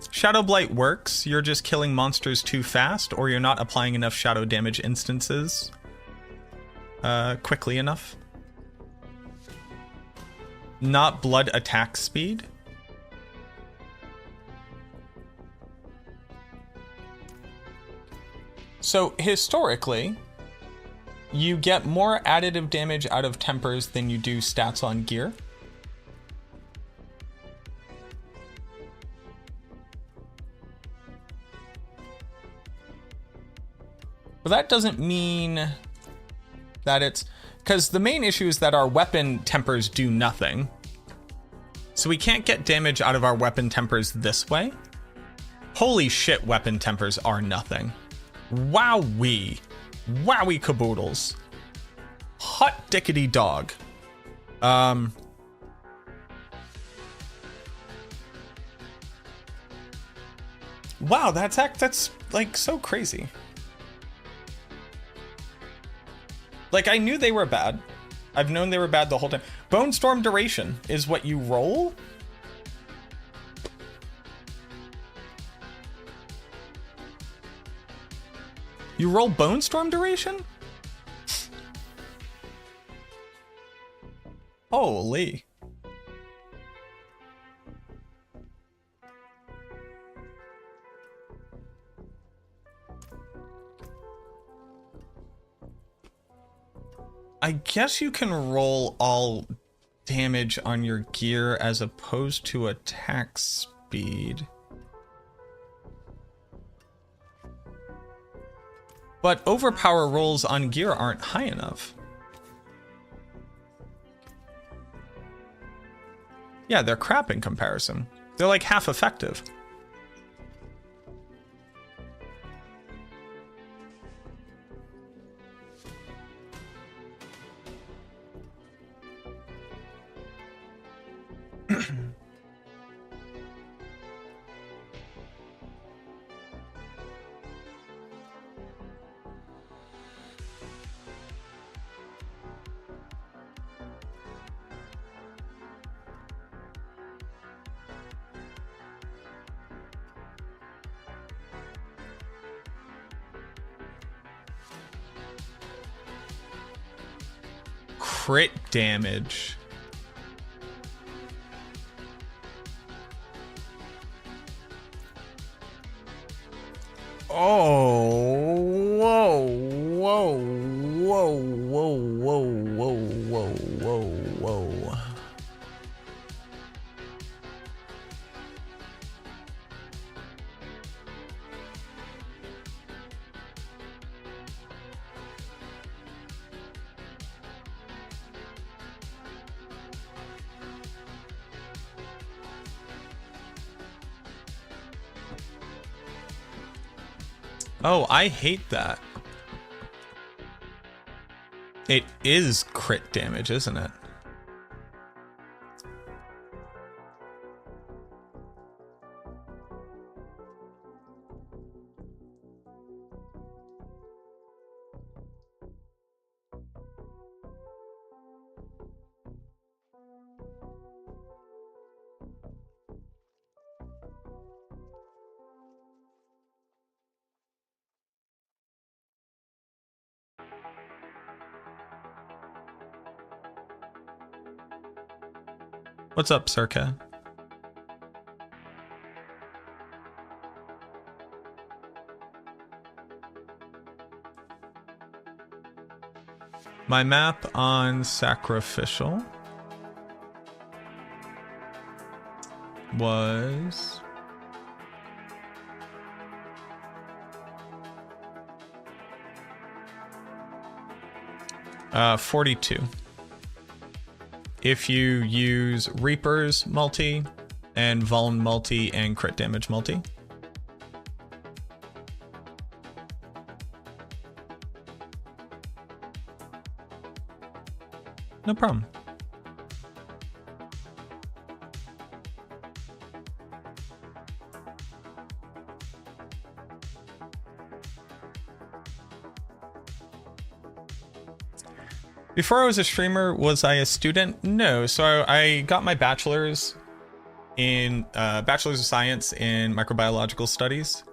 Shadow Blight works. You're just killing monsters too fast, or you're not applying enough shadow damage instances quickly enough. Not blood attack speed. So historically, you get more additive damage out of tempers than you do stats on gear. But that doesn't mean that it's... Because the main issue is that our weapon tempers do nothing. So we can't get damage out of our weapon tempers this way. Holy shit, weapon tempers are nothing. Wowee. Wowie caboodles. Hot dickety dog. Wow, that's like so crazy. Like, I knew they were bad. I've known they were bad the whole time. Bone Storm duration is what you roll? You roll Bone Storm duration? Holy. I guess you can roll all damage on your gear as opposed to attack speed. But overpower rolls on gear aren't high enough. Yeah, they're crap in comparison. They're like half effective. Crit damage. Oh, whoa, whoa, whoa, whoa, whoa, whoa, whoa, whoa, whoa. Oh, I hate that. It is crit damage, isn't it? What's up, Circa? My map on Sacrificial was... Uh, 42. If you use Reaper's multi and Vuln multi and crit damage multi. No problem. Before I was a streamer, was I a student? No. So I got my bachelor's in Bachelor's of Science in Microbiological Studies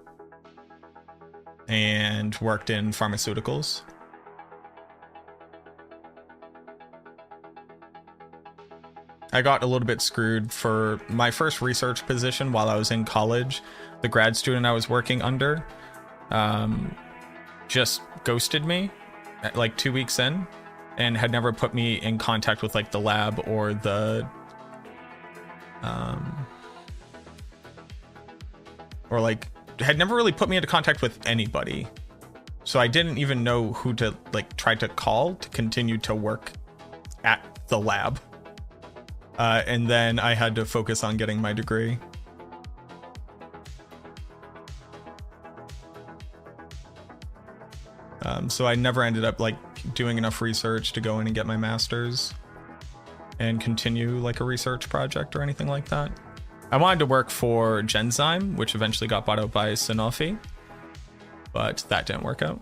and worked in pharmaceuticals. I got a little bit screwed for my first research position while I was in college. The grad student I was working under, just ghosted me at like 2 weeks in and had never put me in contact with like the lab or the or like had never really put me into contact with anybody. So I didn't even know who to like try to call to continue to work at the lab. And then I had to focus on getting my degree. So I never ended up like doing enough research to go in and get my master's and continue like a research project or anything like that. I wanted to work for Genzyme, which eventually got bought out by Sanofi, but that didn't work out.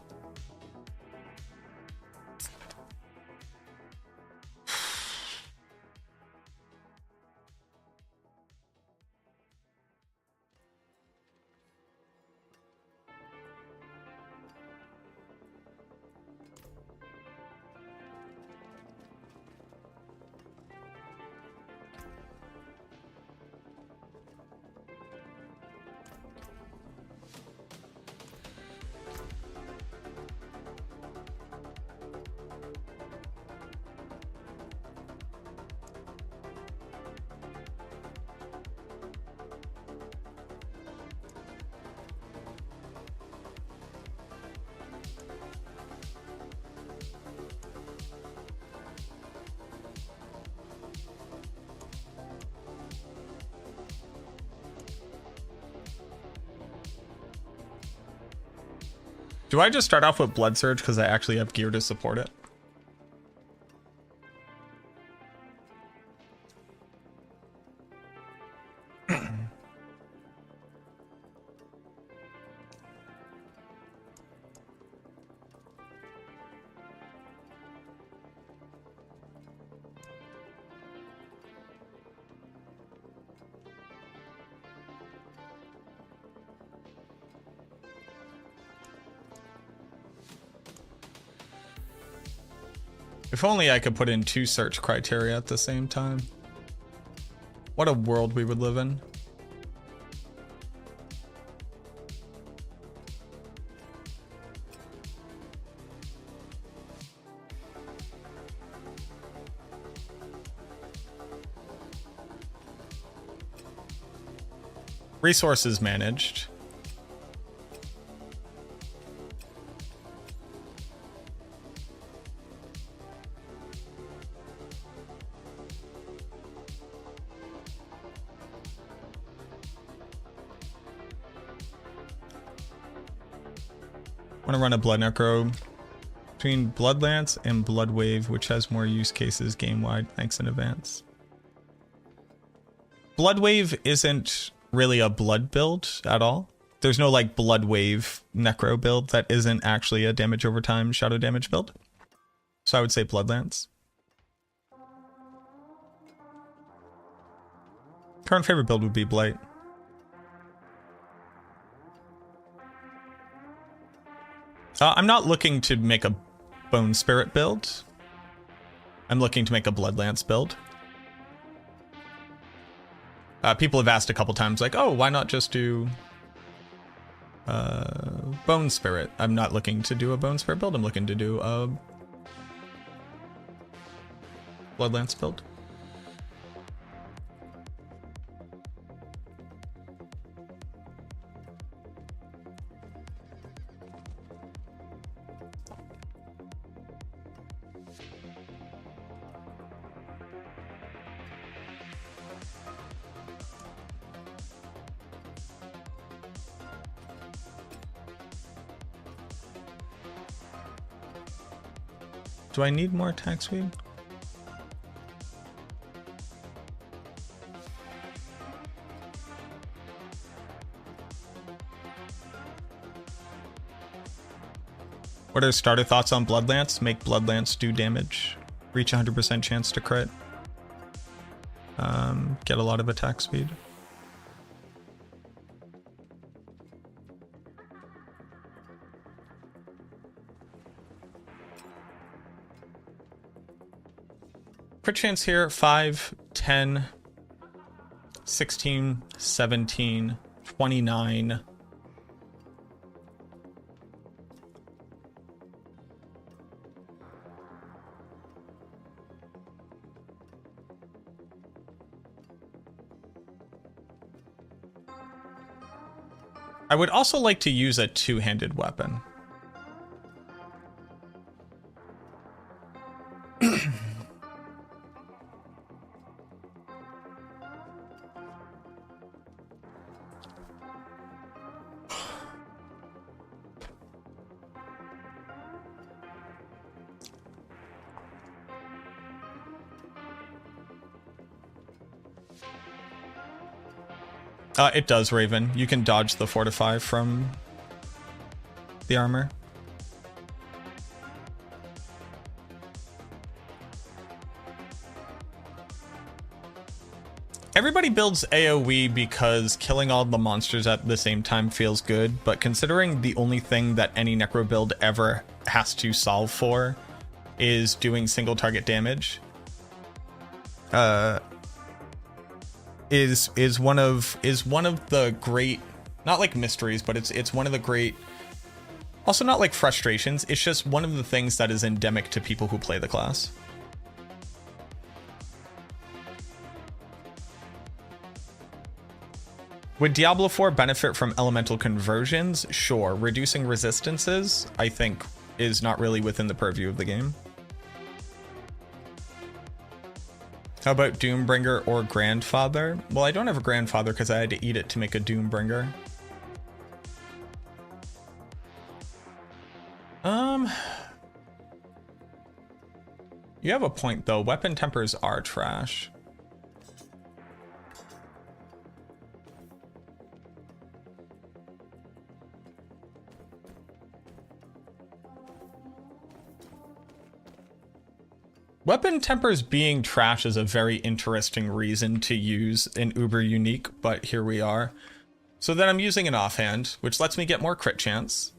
Do I just start off with Blood Surge because I actually have gear to support it? If only I could put in 2 search criteria at the same time. What a world we would live in. Resources managed. I want to run a Blood Necro between Bloodlance and Bloodwave, which has more use cases game-wide. Thanks in advance. Bloodwave isn't really a blood build at all. There's no like Bloodwave Necro build that isn't actually a damage over time shadow damage build. So I would say Bloodlance. Current favorite build would be Blight. I'm not looking to make a Bone Spirit build. I'm looking to make a Bloodlance build. People have asked a couple times, like, oh, why not just do Bone Spirit? I'm not looking to do a Bone Spirit build. I'm looking to do a Bloodlance build. Do I need more attack speed? What are starter thoughts on Bloodlance? Make Bloodlance do damage. Reach 100% chance to crit. Get a lot of attack speed. Crit chance here, 5, 10, 16, 17, 29, I would also like to use a two-handed weapon. It does, Raven. You can dodge the fortify from the armor. Everybody builds AoE because killing all the monsters at the same time feels good, but considering the only thing that any necro build ever has to solve for is doing single target damage, is one of the great, not like mysteries, but it's one of the great, also not like frustrations, it's just one of the things that is endemic to people who play the class. Would Diablo 4 benefit from elemental conversions? Sure. Reducing resistances, I think, is not really within the purview of the game. How about Doombringer or Grandfather? Well, I don't have a Grandfather because I had to eat it to make a Doombringer. You have a point though. Weapon tempers are trash. Weapon tempers being trash is a very interesting reason to use an uber unique, but here we are. So then I'm using an offhand, which lets me get more crit chance.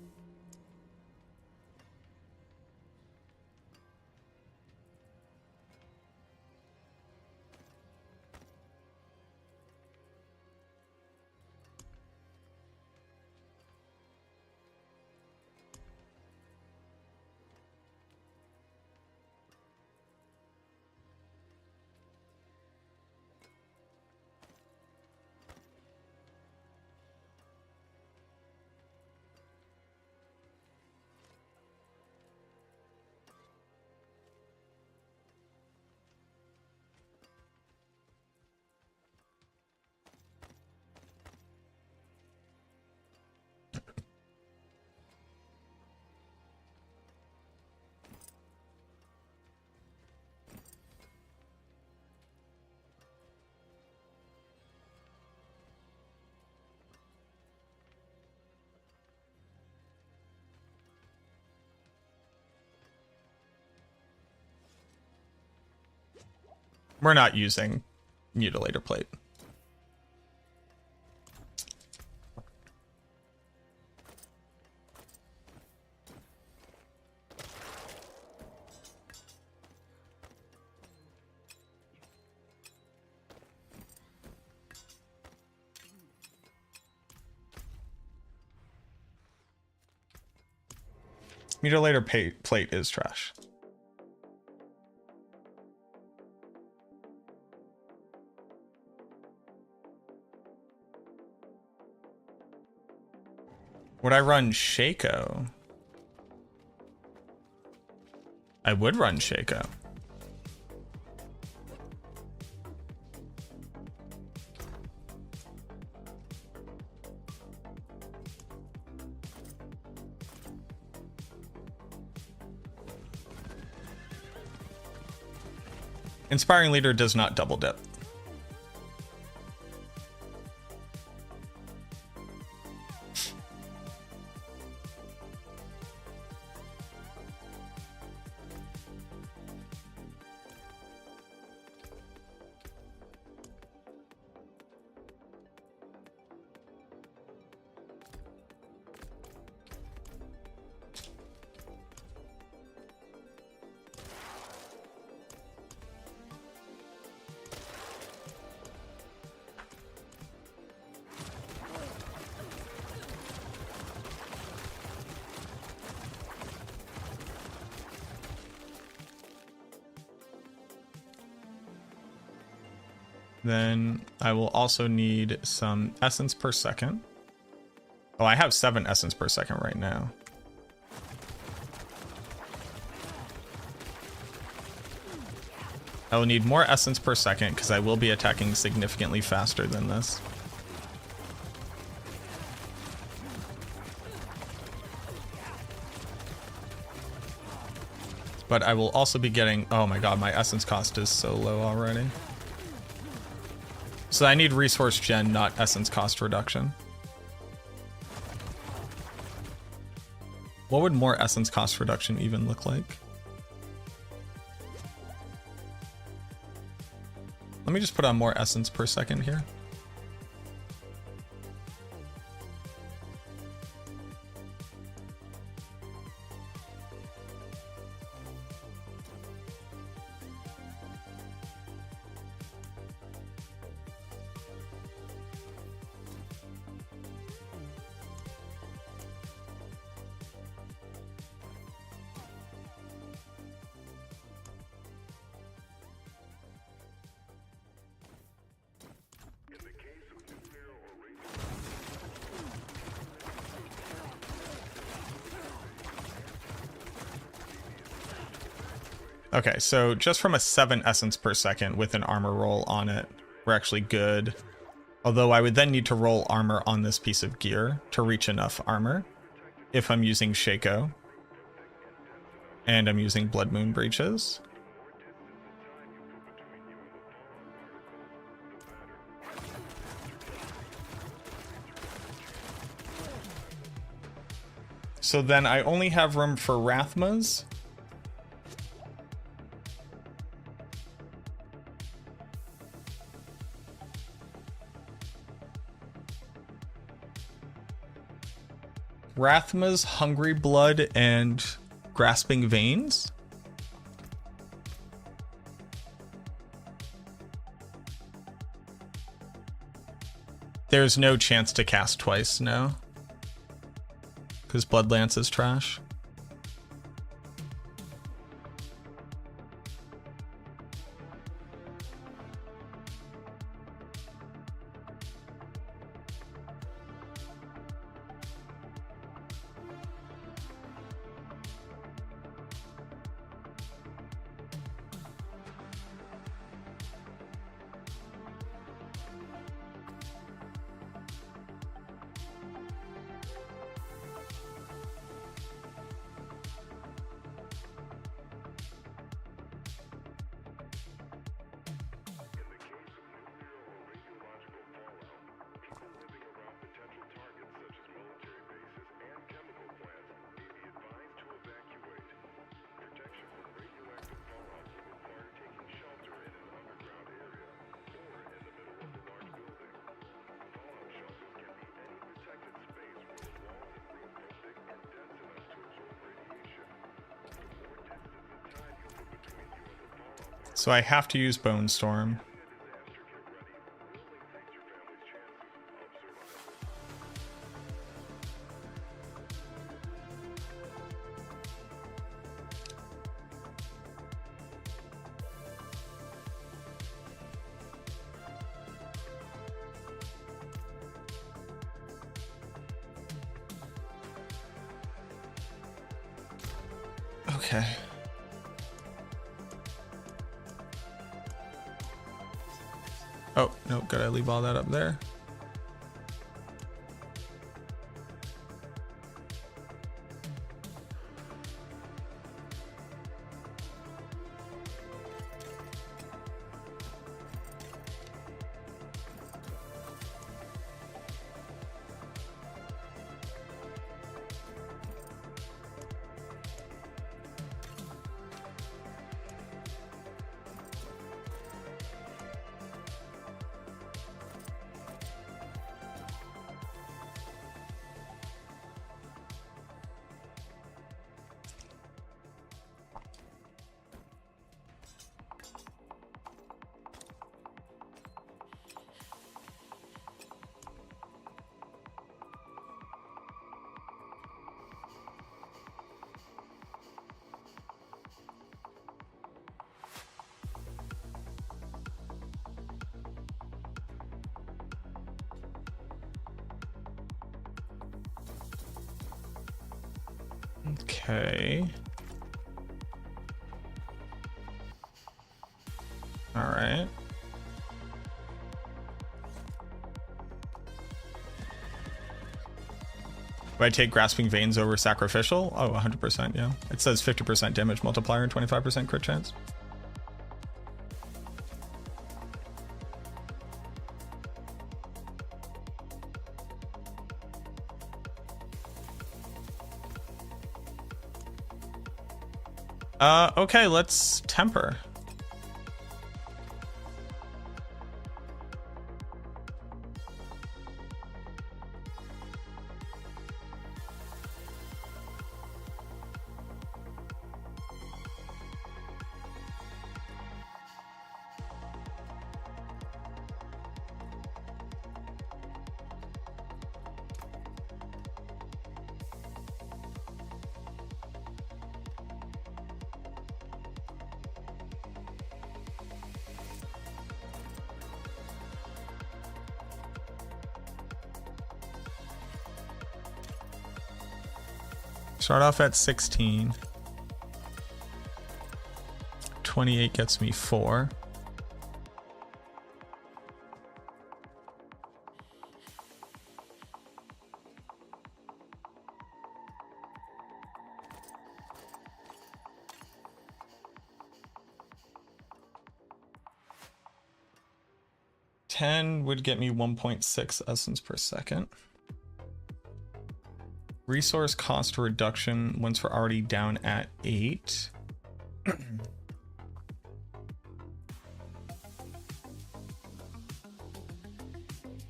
We're not using Mutilator Plate. Mutilator Plate is trash. Would I run Shaco? I would run Shaco. Inspiring Leader does not double dip. Then I will also need some essence per second. Oh, I have 7 essence per second right now. I will need more essence per second because I will be attacking significantly faster than this. But I will also be getting... Oh my god, my essence cost is so low already. So I need resource gen, not essence cost reduction. What would more essence cost reduction even look like? Let me just put on more essence per second here. Okay, so just from a 7 essence per second with an armor roll on it, we're actually good. Although I would then need to roll armor on this piece of gear to reach enough armor if I'm using Shaco. And I'm using Blood Moon Breaches. So then I only have room for Rathmas. Rathma's Hungry Blood and Grasping Veins. There's no chance to cast twice, no. Because Bloodlance is trash. So I have to use Bone Storm. Okay. Oh, nope, gotta leave all that up there. Okay. All right. Do I take Grasping Veins over Sacrificial? Oh, 100%, yeah. It says 50% damage multiplier and 25% crit chance. Okay, let's temper. Start off at 16. 28 gets me 4. $10 would get me 1.6 essence per second. Resource cost reduction once we're already down at 8.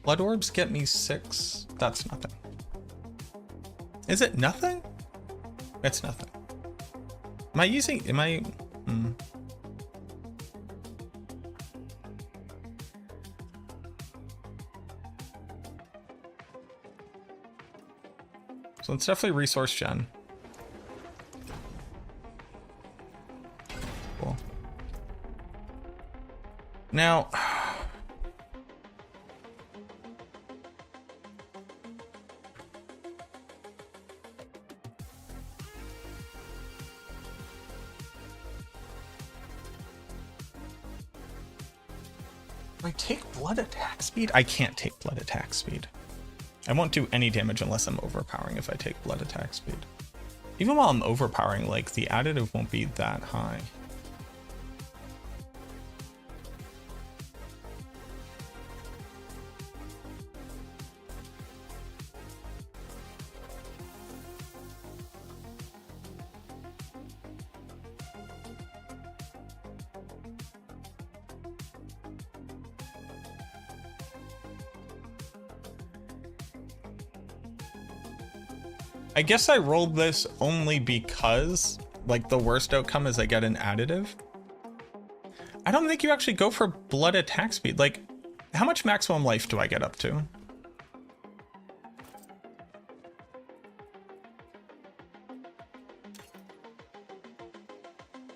Blood orbs get me 6. That's nothing. Is it nothing? It's nothing. So it's definitely resource gen. Cool. Now, do I take blood attack speed? I can't take blood attack speed. I won't do any damage unless I'm overpowering if I take blood attack speed. Even while I'm overpowering, like, the additive won't be that high. I guess I rolled this only because, like, the worst outcome is I get an additive. I don't think you actually go for blood attack speed. Like, how much maximum life do I get up to?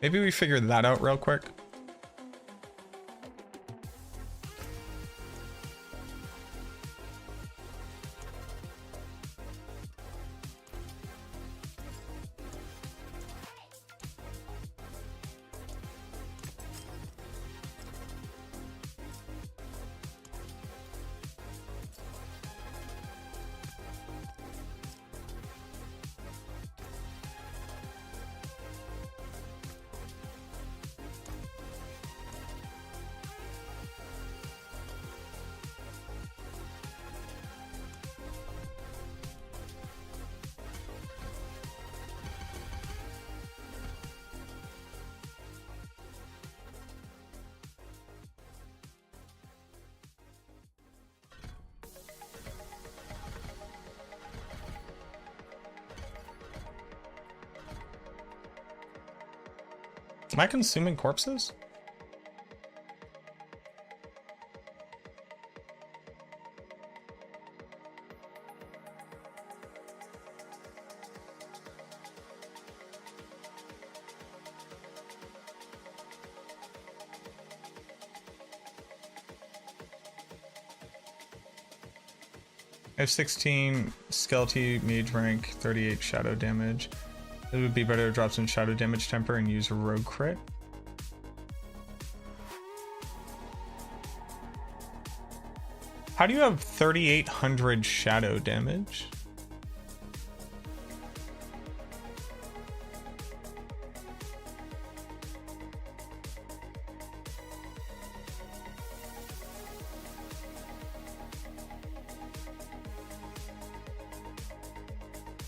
Maybe we figure that out real quick. Am I consuming corpses? I have 16 Skeleton Mage rank, 38 shadow damage. It would be better to drop some shadow damage temper and use a rogue crit. How do you have 3,800 shadow damage?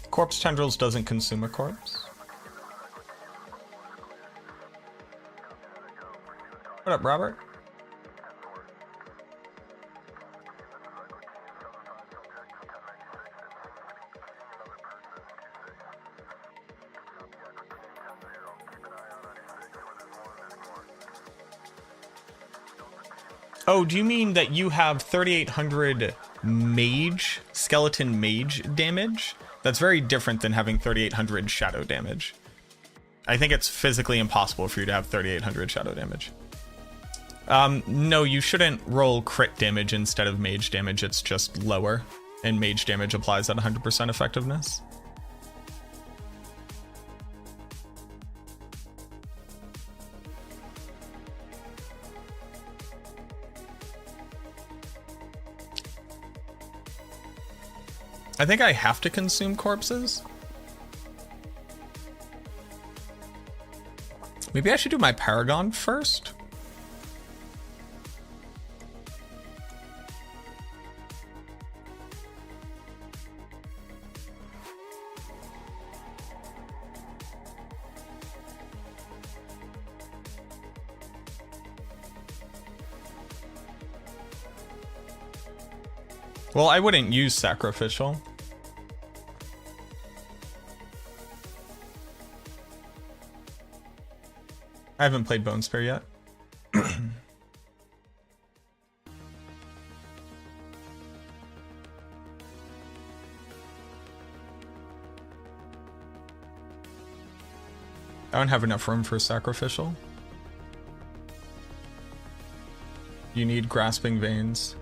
Corpse Tendrils doesn't consume a corpse. What up, Robert? Oh, do you mean that you have 3,800 mage, skeleton mage damage? That's very different than having 3,800 shadow damage. I think it's physically impossible for you to have 3,800 shadow damage. No, you shouldn't roll crit damage instead of mage damage. It's just lower, and mage damage applies at 100% effectiveness. I think I have to consume corpses. Maybe I should do my Paragon first. Well, I wouldn't use sacrificial. I haven't played Bone Spear yet. I don't have enough room for sacrificial. You need Grasping Veins.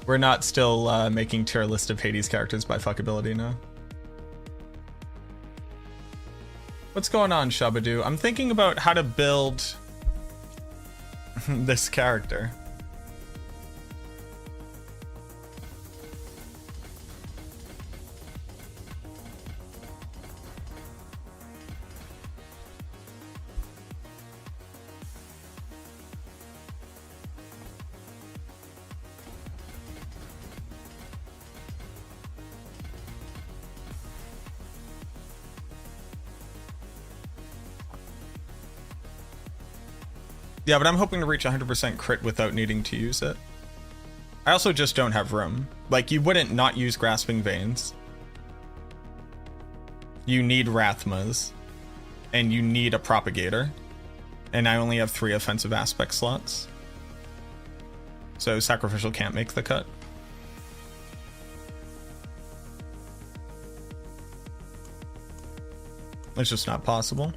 We're not still making tier list of Hades characters by fuckability now. What's going on, Shabadoo? I'm thinking about how to build this character. Yeah, but I'm hoping to reach 100% crit without needing to use it. I also just don't have room. Like, you wouldn't not use Grasping Veins. You need Rathmas. And you need a Propagator. And I only have 3 offensive aspect slots. So Sacrificial can't make the cut. It's just not possible.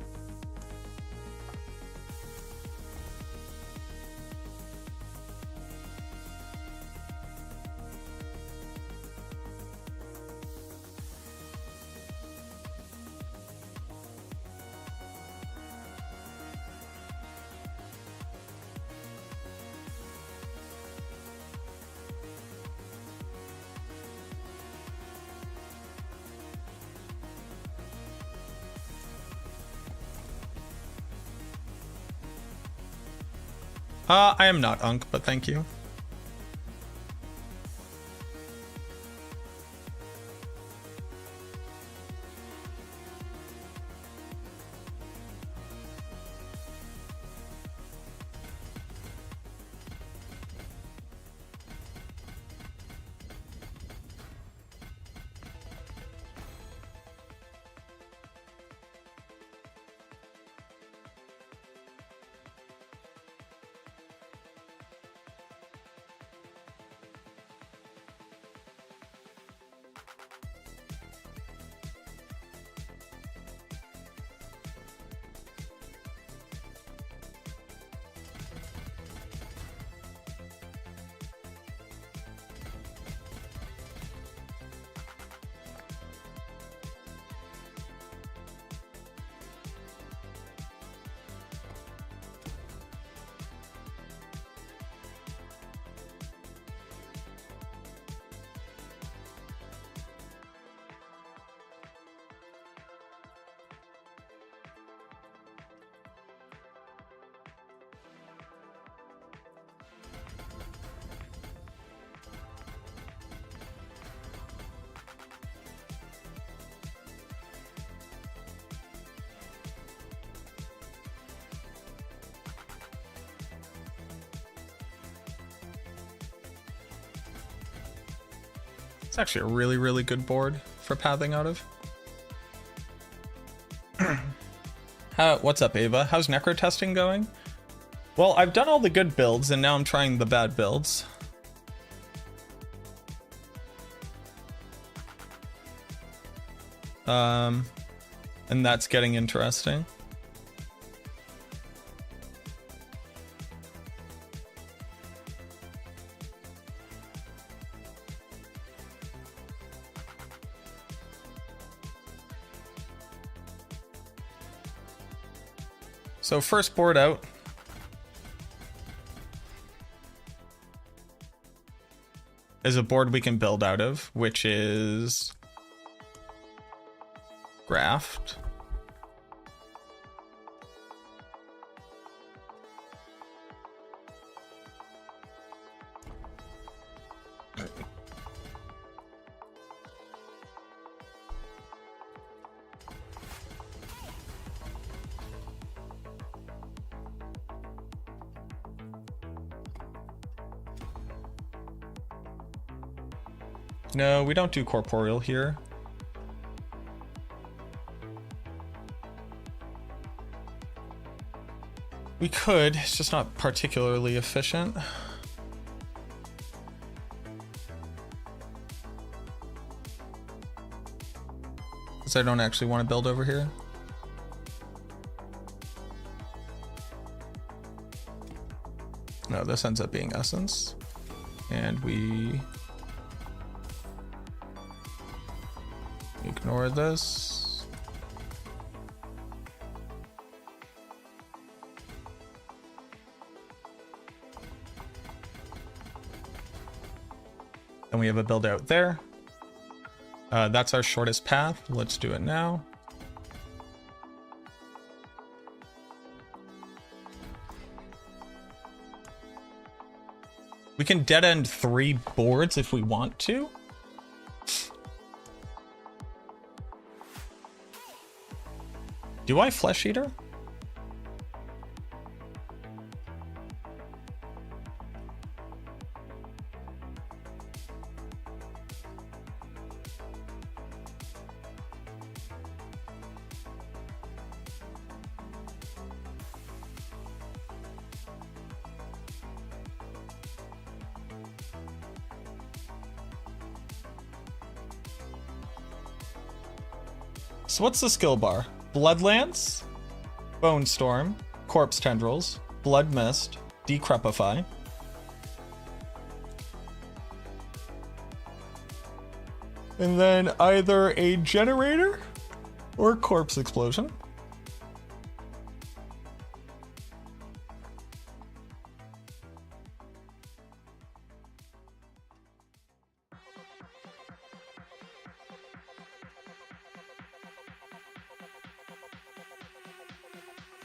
I am not Unk, but thank you. It's actually a really, really good board for pathing out of. What's up, Ava? How's necro testing going? Well, I've done all the good builds, and now I'm trying the bad builds. And that's getting interesting. So first board out. Is a board we can build out of, which is Graft. No, we don't do corporeal here. We could, it's just not particularly efficient. Because I don't actually want to build over here. No, this ends up being Essence. And we ignore this. Then we have a build out there. That's our shortest path. Let's do it now. We can dead end 3 boards if we want to. Do I Flesh Eater? So what's the skill bar? Bloodlance, Bone Storm, Corpse Tendrils, Blood Mist, Decrepify. And then either a Generator or Corpse Explosion.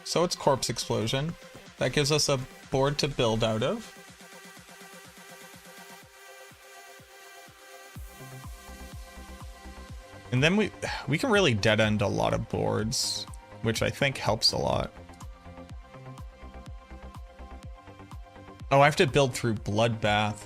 So it's Corpse Explosion. That gives us a board to build out of. And then we can really dead end a lot of boards, which I think helps a lot. Oh, I have to build through Bloodbath.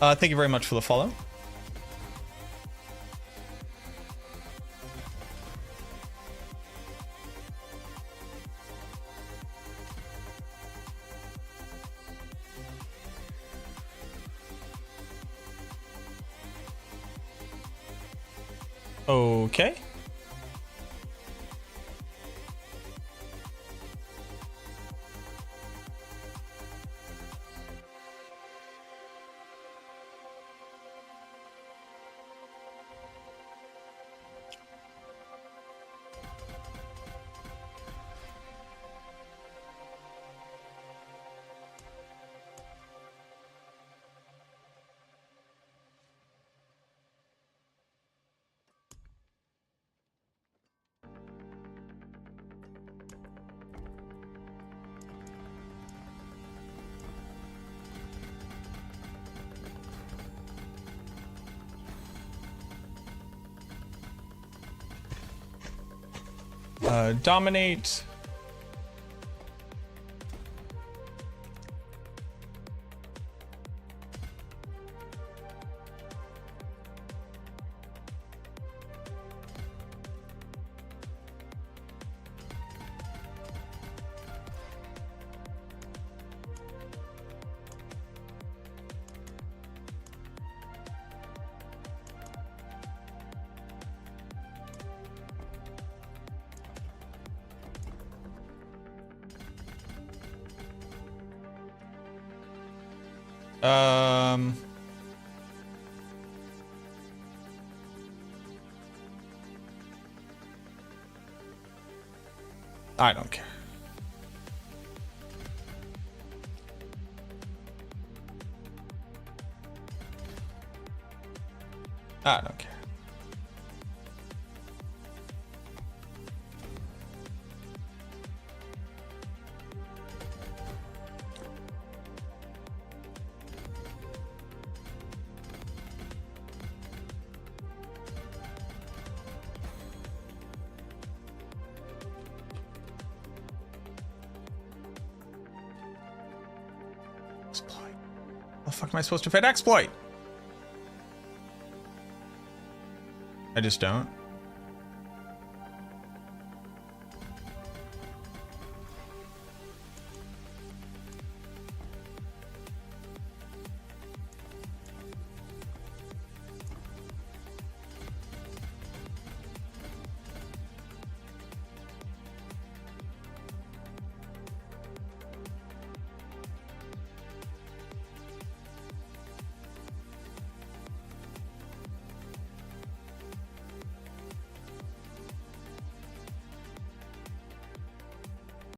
Thank you very much for the follow. Okay. Dominate. I don't care. I don't care. Exploit. How the fuck am I supposed to fit exploit? I just don't.